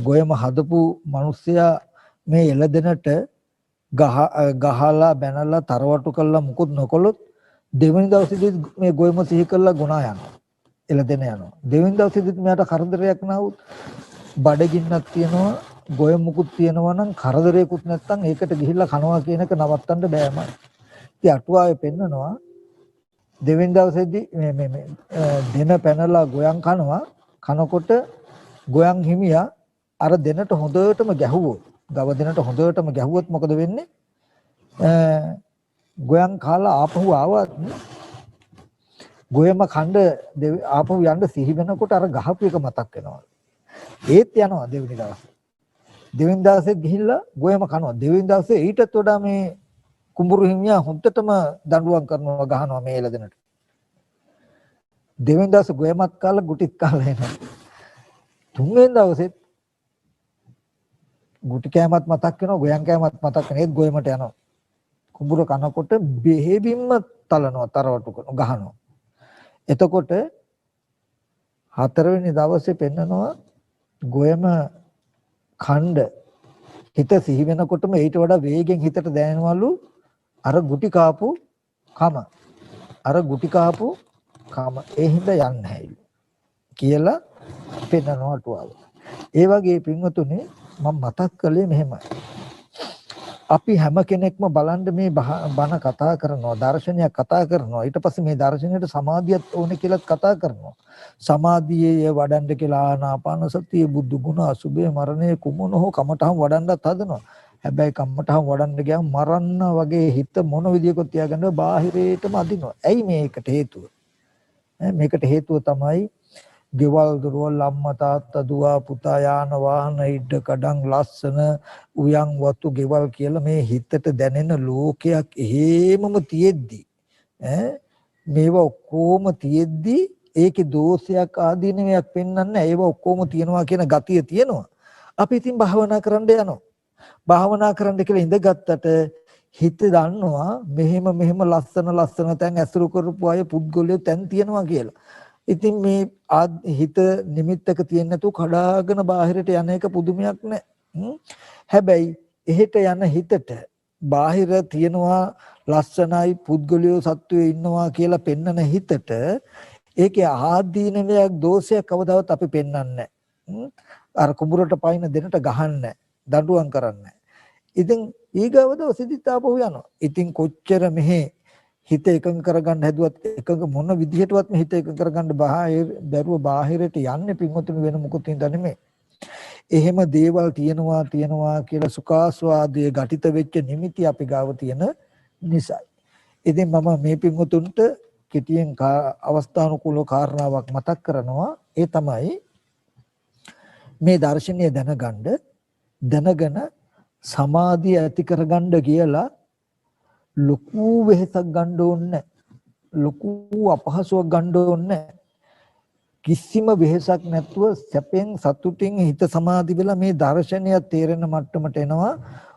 ගොයම හදපු මිනිස්සයා මේ එළදෙනට ගහලා බැනලා තරවටු කළා මුකුත් නොකළොත් දෙවෙනි දවසේදී මේ ගොයම සිහි කළා ගුණා යනවා. එළදෙන යනවා. දෙවෙනි දවසේදීත් මෙයාට කරදරයක් නැවුත් බඩගින්නක් තියෙනවා, ගොයම මුකුත් තියෙනවා නම් කරදරයක්වත් නැත්තම් ඒකට ගිහිල්ලා කනවා කියන එක නවත්තන්න බෑමයි. ඉතින් අටුවාවේ පෙන්නනවා දෙවෙනි දවසේදී මේ දෙන පැනලා ගොයන් කනවා. කනකොට ගොයන් හිමියා අර දෙනට හොඳටම ගැහුවොත්, ගව දෙනට හොඳටම ගැහුවොත් මොකද වෙන්නේ? ගොයන් කාලා ආපහු ආවත් ගොයම කණ්ඩ ආපහු යන්න සිහි වෙනකොට අර ගහපු එක මතක් වෙනවා. ඒත් යනවා දෙවෙනි දවසේ. දෙවෙනි දවසේ ගිහිල්ලා ගොයම කනවා. දෙවෙනි දවසේ ඊටත් වඩා මේ කුඹුරු හිමියා හොඳටම දඬුවම් කරනවා, ගහනවා මේ එළදෙනට. දෙවෙනි දවසේ ගොයමත් කාලා ගුටිත් කාලා එනවා. තුන්වෙනි දවසෙත් ගුටි කෑමත් මතක් වෙනවා, ගොයන් කෑමත් මතක් වෙනවා. ඒත් ගොයමට යනවා. කුඹුර කනකොට බෙහෙවින්ම තලනවා, තරවටු කරනවා, ගහනවා. එතකොට හතරවෙනි දවසේ පෙන්නනවා ගොයම ඛණ්ඩ හිත සිහි වෙනකොටම ඊට වඩා වේගෙන් හිතට දැනෙනවලු අර ගුටි කාපු කම. අර ගුටි කාපු කම ඒ හින්දා යන්නේ නැහැ කියලා පෙන්නනවා අටුවාව. ඒ වගේ පින්වතුනි මම මතක් කළේ මෙහෙමයි. අපි හැම කෙනෙක්ම බලන්න මේ බණ කතා කරනවා, දර්ශනයක් කතා කරනවා. ඊට පස්සේ මේ දර්ශනයට සමාධියක් ඕනේ කියලාත් කතා කරනවා. සමාධියේ වඩන්න කියලා ආනාපාන සතිය, බුදු ගුණ, අසුභය, මරණය කුමන හෝ කමටහම් වඩන්නත් හදනවා. හැබැයි කමටහම් වඩන්න ගියාම මරන්න වගේ හිත මොන විදියකට තියාගන්නව බාහිරේටම අදිනවා. ඇයි මේකට හේතුව? මේකට හේතුව තමයි ගෙවල් දොරවල් අම්මා තාත්තා දුව පුතා යාන වාහන ඉඩ කඩන් ලස්සන උයන් වතු ගෙවල් කියලා මේ හිතට දැනෙන ලෝකයක් එහෙමම තියෙද්දි මේවා ඔක්කොම තියෙද්දි ඒකේ දෝෂයක් ආදීනමයක් පෙන්වන්නේ ඒවා ඔක්කොම තියනවා කියන ගතිය තියෙනවා. අපි ඉතින් භාවනා කරන්න යනවා. භාවනා කරන්න කියලා ඉඳගත්තට හිත දන්නවා මෙහෙම ලස්සන තැන් ඇසුරු කරපු අය පුද්ගලයෝ තැන් තියනවා කියලා. ඉතින් මේ හිත නිමිත්තක තියෙන්නේ නැතුව කඩාගෙන බාහිරට යන එක පුදුමයක් නෑ. හැබැයි එහෙට යන හිතට බාහිර තියනවා ලස්සනයි පුද්ගලයෝ සත්වයේ ඉන්නවා කියලා පෙන්නන හිතට ඒකේ ආදීනවයක් දෝෂයක් කවදාවත් අපි පෙන්වන්නේ නැහැ. අර කුඹුරට පයින් දෙනට ගහන්නේ දඬුවම් කරන්නේ. ඉතින් ඊගව දවසේදීත් ආපහු යනවා. ඉතින් කොච්චර මෙහි හිත එකඟ කරගන්න හැදුවත් එකඟ මොන විදිහටවත් මේ හිත එකඟ කරගන්න බැරුව බාහිරට යන්නේ පින්වතුනි වෙන මොකුත් හින්දා නෙමෙයි. එහෙම දේවල් තියනවා කියලා සුඛාස්වාදයේ ඝටිත වෙච්ච නිමිති අපි ගාව තියෙන නිසායි. ඉතින් මම මේ පින්වතුන්ට කෙටියෙන් අවස්ථානුකූලව කාරණාවක් මතක් කරනවා. ඒ තමයි මේ දර්ශනීය දැනගෙන සමාධිය ඇති කරගන්න කියලා ලොකු වෙහසක් ගන්න ඕනේ. ලොකු අපහසුවක් ගන්න ඕනේ. කිසිම වෙහසක් නැතුව සැපෙන් සතුටින් හිත සමාධි වෙලා මේ දර්ශනය තේරෙන මට්ටමට එනවා.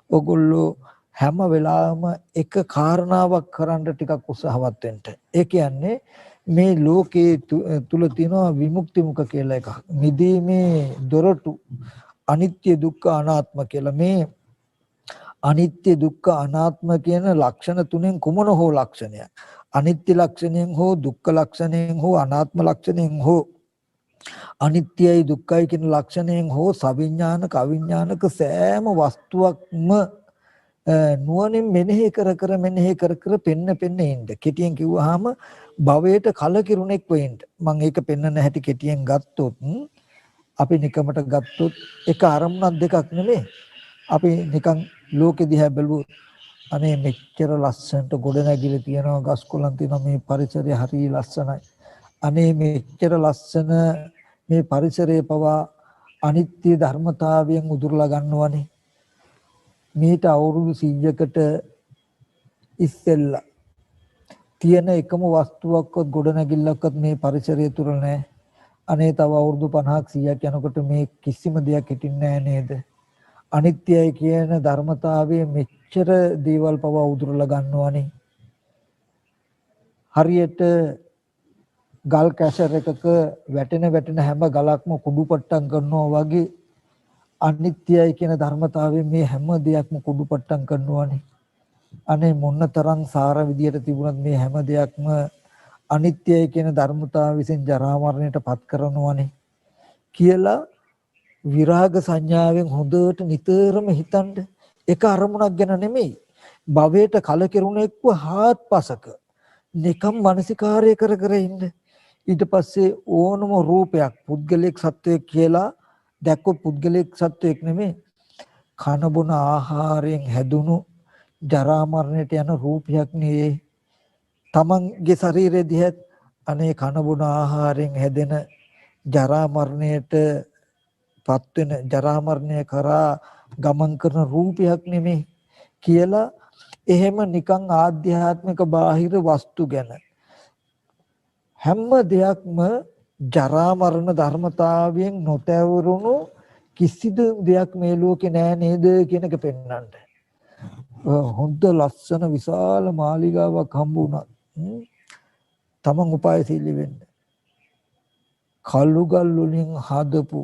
ඔගොල්ලෝ හැම වෙලාවෙම එක කාරණාවක් කරන්න ටිකක් උත්සාහවත් වෙන්න. ඒ කියන්නේ මේ ලෝකයේ තුල තියෙනවා විමුක්ති මුඛ කියලා එකක්. මිදීමේ දොරටු අනිත්‍ය දුක්ඛ අනාත්ම කියලා. මේ අනිත්‍ය දුක්ඛ අනාත්ම කියන ලක්ෂණ තුනෙන් කුමන හෝ ලක්ෂණයක් අනිත්‍ය ලක්ෂණයෙන් හෝ දුක්ඛ ලක්ෂණයෙන් හෝ අනාත්ම ලක්ෂණයෙන් හෝ අනිත්‍යයි දුක්ඛයි කියන ලක්ෂණයෙන් හෝ සවිඥානික අවිඥානික සෑම වස්තුවක්ම නුවණින් මෙනෙහි කර පෙන්න ඉන්න. කෙටියෙන් කිව්වහම භවයට කලකිරුණෙක් වෙන්න. මම ඒක පෙන්නන හැටි කෙටියෙන් ගත්තොත් අපි නිකමට ගත්තොත් එක අරමුණක් දෙකක් නෙමෙයි. අපි නිකන් ලෝකෙ දිහා බැලුවොත් අනේ මෙච්චර ලස්සනට ගොඩනැගිලි තියෙනවා, ගස් කොළන් තියෙනවා, මේ පරිසරය හරිය ලස්සනයි. අනේ මෙච්චර ලස්සන මේ පරිසරය පවා අනිත්‍ය ධර්මතාවයෙන් උදුරලා ගන්නවනේ. මේට අවුරුදු 100කට ඉස්සෙල්ලා තියෙන එකම වස්තුවක්වත් ගොඩනැගිල්ලක්වත් මේ පරිසරය තුල නැහැ. අනේ තව අවුරුදු 50ක් 100ක් යනකොට මේ කිසිම දෙයක් හිටින්නේ නැහැ නේද? අනිත්‍යයි කියන ධර්මතාවයේ මෙච්චර දේවල් පවා උදුරලා ගන්නවනේ. හරියට ගල් කැසර් එකක වැටෙන හැම ගලක්ම කුඩුපට්ටම් කරනවා වගේ අනිත්‍යයි කියන ධර්මතාවයෙන් මේ හැම දෙයක්ම කුඩුපට්ටම් කරනවානේ. අනේ මොනතරම් සාර විදියට තිබුණත් මේ හැම දෙයක්ම අනිත්‍යයි කියන ධර්මතාව විසින් ජරා මරණයට පත් කරනවානේ කියලා විරාග සංඥාවෙන් හොඳට නිතරම හිතන්න. එක අරමුණක් ගැන නෙමෙයි. භවයට කලකිරුණෙක්ව හාත්පසක නිකම් මානසිකාර්ය කර ඉන්න. ඊට පස්සේ ඕනම රූපයක් පුද්ගලික සත්වයක් කියලා දැක්කොත් පුද්ගලික සත්වයක් නෙමෙයි. කන බොන ආහාරයෙන් හැදුණු ජරා මරණයට යන රූපයක් නේ. තමන්ගේ ශරීරය දිහා අනේ කන බොන ආහාරයෙන් හැදෙන ජරා මරණයට පත් වෙන ජරා මරණය කරා ගමන් කරන රූපයක් නෙමෙයි කියලා එහෙම නිකන් ආධ්‍යාත්මික බාහිර වස්තු ගැන හැම දෙයක්ම ජරා මරණ ධර්මතාවයෙන් නොතැවරුණු කිසිදු දෙයක් මේ ලෝකේ නෑ නේද කියන එක පෙන්වන්න. හොඳ ලස්සන විශාල මාලිගාවක් හම්බ වුණා. තමන් උපායශීලී වෙන්න. කළුගල් වලින් හදපු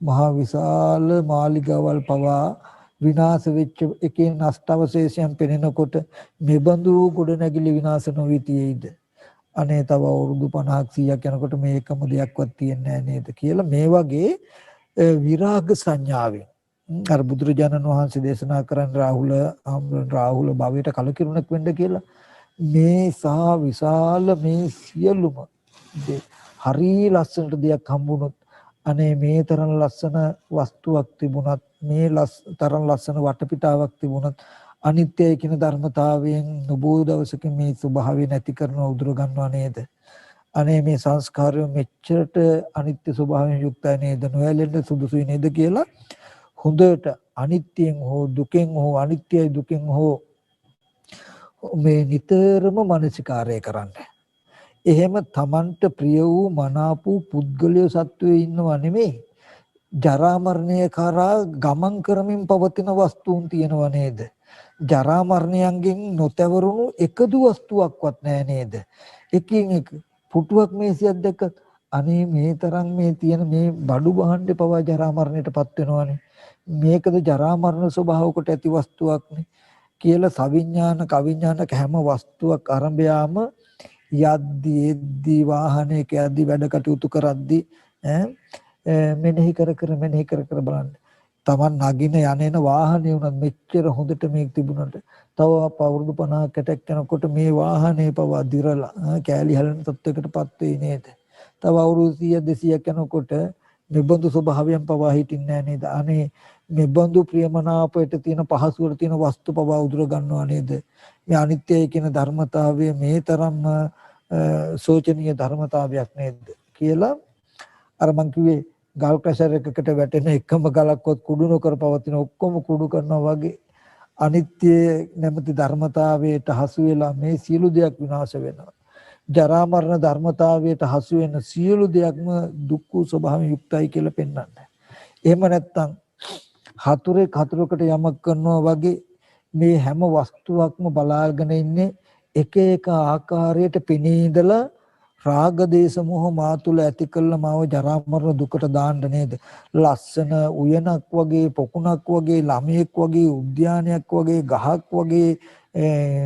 මහා විශාල මාලිගාවල් පවා විනාශ වෙච්ච එකේ නෂ්ටවශේෂයන් පෙනෙනකොට මෙබඳු ගොඩනැගිලි විනාශ නොවී තියෙයිද? අනේ තව අවුරුදු 50ක් 100ක් යනකොට මේ එකම දෙයක්වත් තියෙන්නේ නැහැ නේද කියලා මේ වගේ විරාග සංඥාවෙන් අර බුදුරජාණන් වහන්සේ දේශනා කරන් රාහුල භවයට කලකිරුණක් වෙන්න කියලා මේ සහ විශාල මේ සියලුම හරි ලස්සනට දෙයක් හම්බුනොත් අනේ මේ තරම් ලස්සන වස්තුවක් තිබුණත් මේ තරම් ලස්සන වටපිටාවක් තිබුණත් අනිත්‍යයි කියන ධර්මතාවයෙන් නොබෝ දවසක මේ ස්වභාවය නැති කරන උදුර ගන්නවා නේද? අනේ මේ සංස්කාරය මෙච්චරට අනිත්‍ය ස්වභාවයෙන් යුක්තයි නේද? නොයැලෙන්න සුදුසුයි නේද කියලා හොඳට අනිත්‍යයෙන් හෝ දුකෙන් හෝ අනිත්‍යයි දුකෙන් හෝ මේ නිතරම මානසිකාරය කරන්න. එහෙම තමන්ට ප්‍රිය වූ මනාප වූ පුද්ගලයෝ සත්වයේ ඉන්නව නෙමෙයි. ජරා මරණය කරා ගමන් කරමින් පවතින වස්තුන් තියෙනව නේද? ජරා මරණයන්ගෙන් නොතවරුණු එකදු වස්තුවක්වත් නැහැ නේද? එකින් එක පුටුවක් මේසයක් දැක්ක අනේ මේ තරම් මේ තියෙන මේ බඩු බහන්නේ පවා ජරා මරණයටපත් වෙනවනේ. මේකද ජරා මරණ ස්වභාව කොට ඇති වස්තුවක්නේ කියලා සවිඥානික අවිඥානික හැම වස්තුවක් අරඹයාම යද්දී එද්දී වාහනයක යද්දී වැඩ කටයුතු කරද්දී මෙනෙහි කර බලන්න. Taman නගින යන්නේන වාහනේ උනත් මෙච්චර හොඳට මේක තිබුණාට තව අවුරුදු 50කට යනකොට මේ වාහනේ පවා දිරලා කෑලි හැලෙන තත්යකටපත් වෙයි නේද? තව අවුරුදු 100 200ක් යනකොට මෙබඳු ස්වභාවයන් පවා හිටින්නේ නැහැ නේද? අනේ මෙබඳු ප්‍රියමනාපයට තියෙන පහසුවට තියෙන වස්තු පවා උදුර ගන්නවා නේද? මේ අනිත්‍යයි කියන ධර්මතාවය මේ තරම්ම සෝචනීය ධර්මතාවයක් නේද කියලා අර මං කිව්වේ ගල් කැසර් එකකට වැටෙන එකම ගලක්වත් කුඩු නොකර පවතින ඔක්කොම කුඩු කරනවා වගේ අනිත්‍ය නැමැති ධර්මතාවයට හසු වෙලා මේ සියලු දෙයක් විනාශ වෙනවා. ජරා මරණ ධර්මතාවයට හසු වෙන සියලු දෙයක්ම දුක්ඛ ස්වභාවයෙන් යුක්තයි කියලා පෙන්වන්නේ. එහෙම නැත්නම් හතුරෙකුට යමක් කරනවා වගේ මේ හැම වස්තුවක්ම බලාගෙන ඉන්නේ එක එක ආකාරයට පෙනී ඉඳලා රාග දේශ මොහ මා තුල ඇති කළ මාව ජරා මරණ දුකට දාන්න නේද? ලස්සන උයනක් වගේ පොකුණක් වගේ ළමයෙක් වගේ උද්‍යානයක් වගේ ගහක් වගේ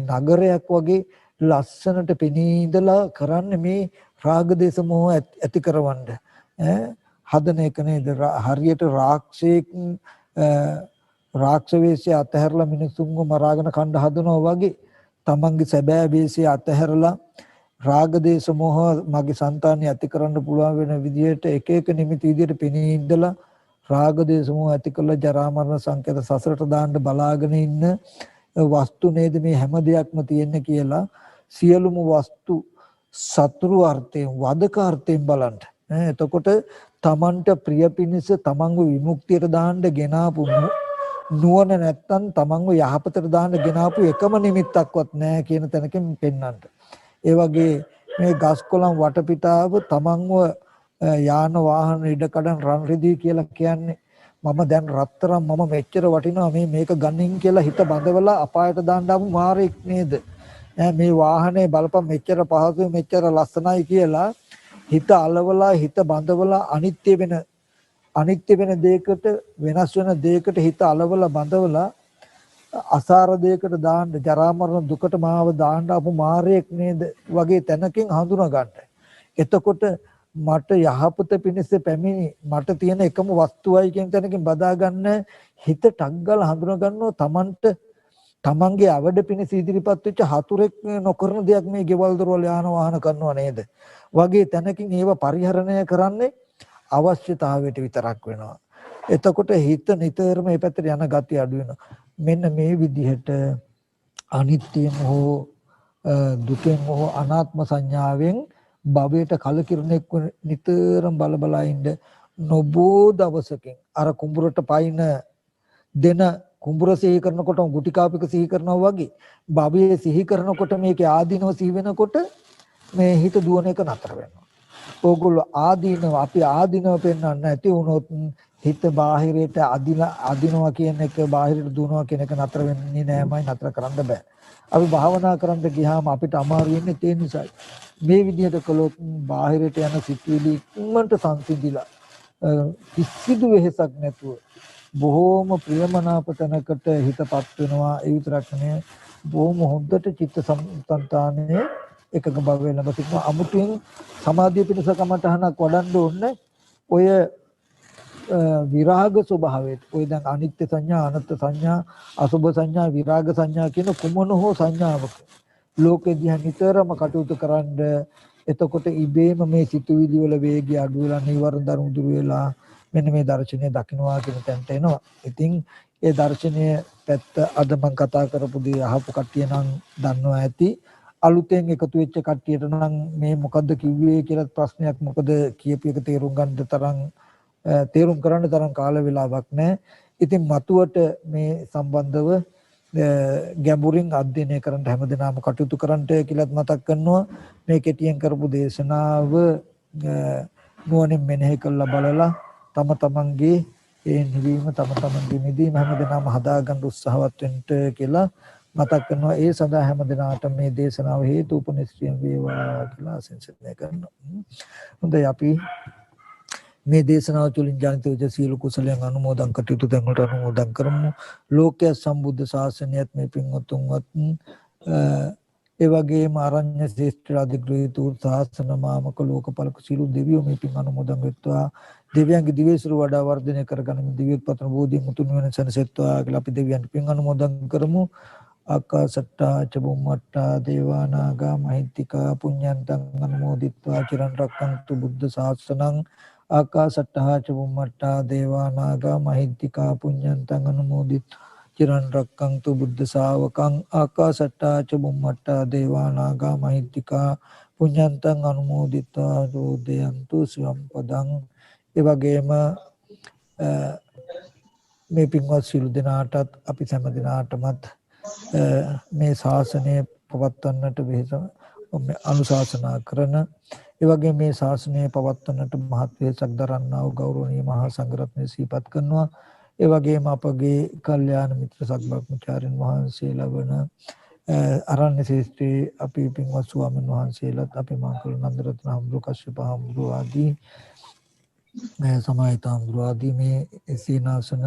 නගරයක් වගේ ලස්සනට පෙනී ඉඳලා කරන්නේ මේ රාග දේශ මොහ ඇති කරවන්න හදන එක නේද? හරියට රාක්ෂ වේශය අතහැරලා මිනිසුන්ව මරාගෙන කණ්ඩ හදනවා වගේ තමන්ගේ සැබෑ වේශය අතහැරලා රාග දේශ මොහ මගේ సంతානිය ඇති කරන්න පුළුවන් වෙන විදිහට එක එක නිමිති විදිහට පෙනී ඉඳලා රාග දේශ මොහ ඇති කළ ජරා මරණ සංකේත සසරට දාන්න බලාගෙන ඉන්න වස්තු නේද මේ හැම දෙයක්ම තියෙන්නේ කියලා සියලුම වස්තු සතුරු අර්ථයෙන් වදක අර්ථයෙන් බලන්න. එතකොට තමන්ට ප්‍රිය පිණිස තමන්ව විමුක්තියට දාන්න ගෙනාපු නුවණ නැත්තම් තමන්ව යහපතට දාන්න ගෙනාපු එකම නිමිත්තක්වත් නැහැ කියන තැනකින් පෙන්වන්න. ඒ වගේ මේ ගස් කොළන් වටපිටාව තමන්ව යාන වාහන ඉඩකඩම් රන් රිදී කියලා කියන්නේ මම දැන් රත්තරන් මම මෙච්චර වටිනවා මේක ගන්නින් කියලා හිත බඳවලා අපායට දාන්න ආපු මාරෙක් නේද? මේ වාහනේ බලපන් මෙච්චර පහසුයි මෙච්චර ලස්සනයි කියලා හිත අලවලා හිත බඳවලා අනිත්‍ය වෙන දෙයකට වෙනස් වෙන දෙයකට හිත අලවලා බඳවලා අසාර දෙයකට දාන්න ජරා මරණ දුකට මාව දාන්න අපු මාරයෙක් නේද වගේ තැනකින් හඳුනා ගන්න. එතකොට මට යහපත පිණිස පැමිණි මට තියෙන එකම වස්තුවයි කියන තැනකින් බදා ගන්න හිත ටග්ගල හඳුනා ගන්නවා තමන්ගේ අවඩ පිණිස ඉදිරිපත් වෙච්ච හතුරෙක් නොකරන දෙයක් මේ ගෙවල් දොරවල් යාන වාහන කරනවා නේද වගේ තැනකින් ඒව පරිහරණය කරන්නේ අවශ්‍යතාවයට විතරක් වෙනවා. එතකොට හිත නිතරම මේ පැත්තට යන ගතිය අඩු වෙනවා. මෙන්න මේ විදිහට අනිත්‍යම හෝ දුකෙන් හෝ අනාත්ම සංඥාවෙන් භවයට කලකිරුණෙක් නිතරම බල ඉන්න නොබෝ දවසකින් අර කුඹුරට පයින් දෙන කුඹුර සිහි කරනකොට ගුටි කාපික සිහි කරනවා වගේ භවයේ සිහි කරනකොට මේකේ ආදීනව සිහි වෙනකොට මේ හිත දුවන එක නතර වෙනවා. ඕගොල්ලෝ අපි ආදීනව පෙන්වන්න නැති වුණොත් හිත බාහිරයට අදිනවා කියන එක බාහිරට දුවනවා කියන එක නතර වෙන්නේ නෑමයි නතර කරන්න බෑ. අපි භාවනා කරන්න ගියාම අපිට අමාරු වෙන්නේ ඒ නිසායි. මේ විදිහට කළොත් බාහිරට යන සිතුවිලි ඉක්මනට සංසිඳිලා කිසිදු වෙහෙසක් නැතුව බොහෝම ප්‍රියමනාප තැනකට හිතපත් වෙනවා. ඒ විතරක් නෙවෙයි බොහොම හොඳට චිත්ත සංතානයේ එකක බව වෙනම තිබුණා. අමුතුවෙන් සමාධිය පිණිස කමටහනක් වඩන්න ඕනේ. ඔය විරාග ස්වභාවයට ඔය දැන් අනිත්‍ය සංඥා අනත්ත් සංඥා අසුභ සංඥා විරාග සංඥා කියන කුමන හෝ සංඥාවක ලෝකෙ දිහා නිතරම කටයුතු කරන්ඩ එතකොට ඉබේම මේ සිතුවිලි වල වේගය අඩු වෙලා නිවර්ණ ධර්ම දුර වෙලා මෙන්න මේ දර්ශනය දකින්නවා කියන තැනට එනවා. ඉතින් ඒ දර්ශනය පැත්ත අද මම කතා කරපු දේ අහපු කට්ටිය නම් දන්නවා ඇති. අලුතෙන් එකතු වෙච්ච කට්ටියට නම් මේ මොකද්ද කිව්වේ කියලා ප්‍රශ්නයක් මොකද කියපු එක තේරුම් කරන්න තරම් කාල වේලාවක් නැහැ. ඉතින් මතුවට මේ සම්බන්ධව ගැඹුරින් අධ්‍යයනය කරන්න හැමදෙනාම කටයුතු කරන්න කියලාත් මතක් කරනවා. මේ කෙටියෙන් කරපු දේශනාව නුවණින් මෙනෙහි කරලා බලලා තම තමන්ගේ ඒ නිවීම තම තමන්ගේ නිදීම හැමදෙනාම හදාගන්න උත්සාහවත් වෙන්න කියලා මතක් කරනවා. ඒ සඳහා හැමදෙනාට මේ දේශනාව හේතු උපනිශ්‍රය වේවා කියලා ආශිර්වාද කරනවා. හොඳයි අපි මේ දේශනාව තුළින් ජනිත වූ සියලු කුසලයන් අනුමෝදන් කටයුතු දැන් වලට අනුමෝදන් කරමු. ලෝකයේ සම්බුද්ධ ශාසනයත් මේ පින්වත්තුන්වත් ඒ වගේම ආරණ්‍ය ශ්‍රේෂ්ඨ අධිග්‍රහිත සාසන මාමක ලෝකපාලක සියලු දෙවියෝ මේ පින් අනුමෝදන් වෙත්වා. දෙවියන්ගේ දිවයිසුරු වඩා වර්ධනය කරගන්න දිව්‍යෝත්පන්න බෝධි මුතුන් වෙන සනසෙත්වා කියලා අපි දෙවියන්ට පින් අනුමෝදන් කරමු. ආකාසට්ටා ච බුම්මට්ටා දේවා නාග මහිත්‍තිකා පුඤ්ඤන්තං අනුමෝදිත්වා චිරන් රැක්කන්තු බුද්ධ ශාසනං. ආකාසට්ටා ච බුම්මට්ටා දේවා නාග මහිත්‍තිකා පුඤ්ඤන්තං අනුමෝදිත්වා චිරන් රැක්කන්තු බුද්ධ ශාවකං. ආකාසට්ටා ච බුම්මට්ටා දේවා නාග මහිත්‍තිකා පුඤ්ඤන්තං අනුමෝදිත්වා දෝදයන්තු සිවම් පදං. ඒ වගේම මේ පින්වත් සියලු දෙනාටත් අපි සෑම දිනාටමත් මේ ශාසනය පවත්වන්නට වෙහෙස අනුශාසනා කරන ඒ වගේ මේ ශාසනය පවත්වන්නට මහත් වෙහෙසක් දරන්නා වූ ගෞරවනීය මහා සංඝරත්නය සිහිපත් කරනවා. ඒ වගේම අපගේ කල්යාණ මිත්‍ර සත්භාග්‍යචාරින් වහන්සේලා වන ආරණ්‍ය ශ්‍රේෂ්ඨී අපි පින්වත් ස්වාමීන් වහන්සේලාත් අපි මංගල නන්දරත්න හඳුරු කශ්‍යප හඳුරු ආදී සමාහිත හඳුරු ආදී මේ සීනාසන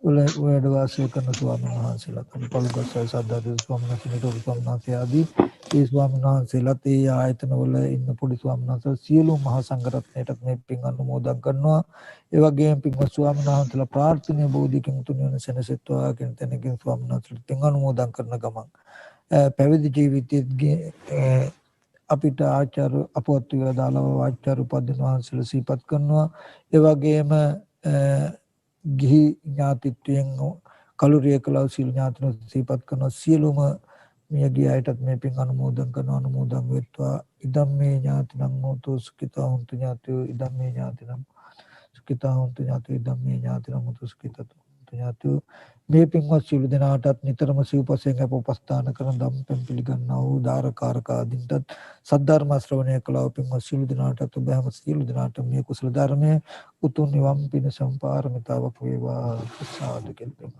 වැඩ වාසය කරන ස්වාමීන් වහන්සේලාත් අපි පොල්ගස්සයි සද්ධාර්ථ ස්වාමීන් වහන්සේ ආදී ඒ ස්වාමීන් වහන්සේලාත් ඒ ආයතන වල ඉන්න පොඩි ස්වාමීන් වහන්සේලා සියලු මහා සංඝරත්නයටත් මේ පින් අනුමෝදන් කරනවා. ඒ වගේම පින්වත් ස්වාමීන් වහන්සේලා ප්‍රාර්ථනීය බෝධිකින් තුන් වෙන සෙනසෙත්වා කියන තැනකින් ස්වාමීන් වහන්සේලා පින් අනුමෝදන් කරන ගමන් පැවිදි ජීවිතයේ අපිට ආචාර්ය අපවත් වේදාලව ආචාර්ය උපදින වහන්සේලා සිහිපත් කරනවා. ඒ වගේම ගිහි ඥාතිත්වයෙන් කලුරිය කලව සියලු ඥාතින සිහිපත් කරන සියලුම මියගිය අයටත් මේ පින් අනුමෝදන් කරන අනුමෝදන් වෙත්වා. ඉදම්මේ ඥාතිනම් හෝතු සුඛිතා හොන්තු ඥාතියෝ ඉදම්මේ ඥාතිනම් සුඛිතා හොන්තු ඥාතියෝ ඉදම්මේ ඥාතිනම් හෝතු සුඛිතා හොන්තු ඥාතියෝ. මේ පින්වත් සියලු දෙනාටත් නිතරම සිව්පසයෙන් අප උපස්ථාන කරන ධම්පෙන් පිළිගන්නා වූ දාරකාරක ආදීන්ටත් සද්ධර්ම ශ්‍රවණය කළා වූ පින්වත් සියලු දෙනාටත් ඔබ හැම සියලු දෙනාට මේ කුසල ධර්මයේ උතුම් නිවන් පිණසම් පාරමිතාවක් වේවා සාදු කියලා.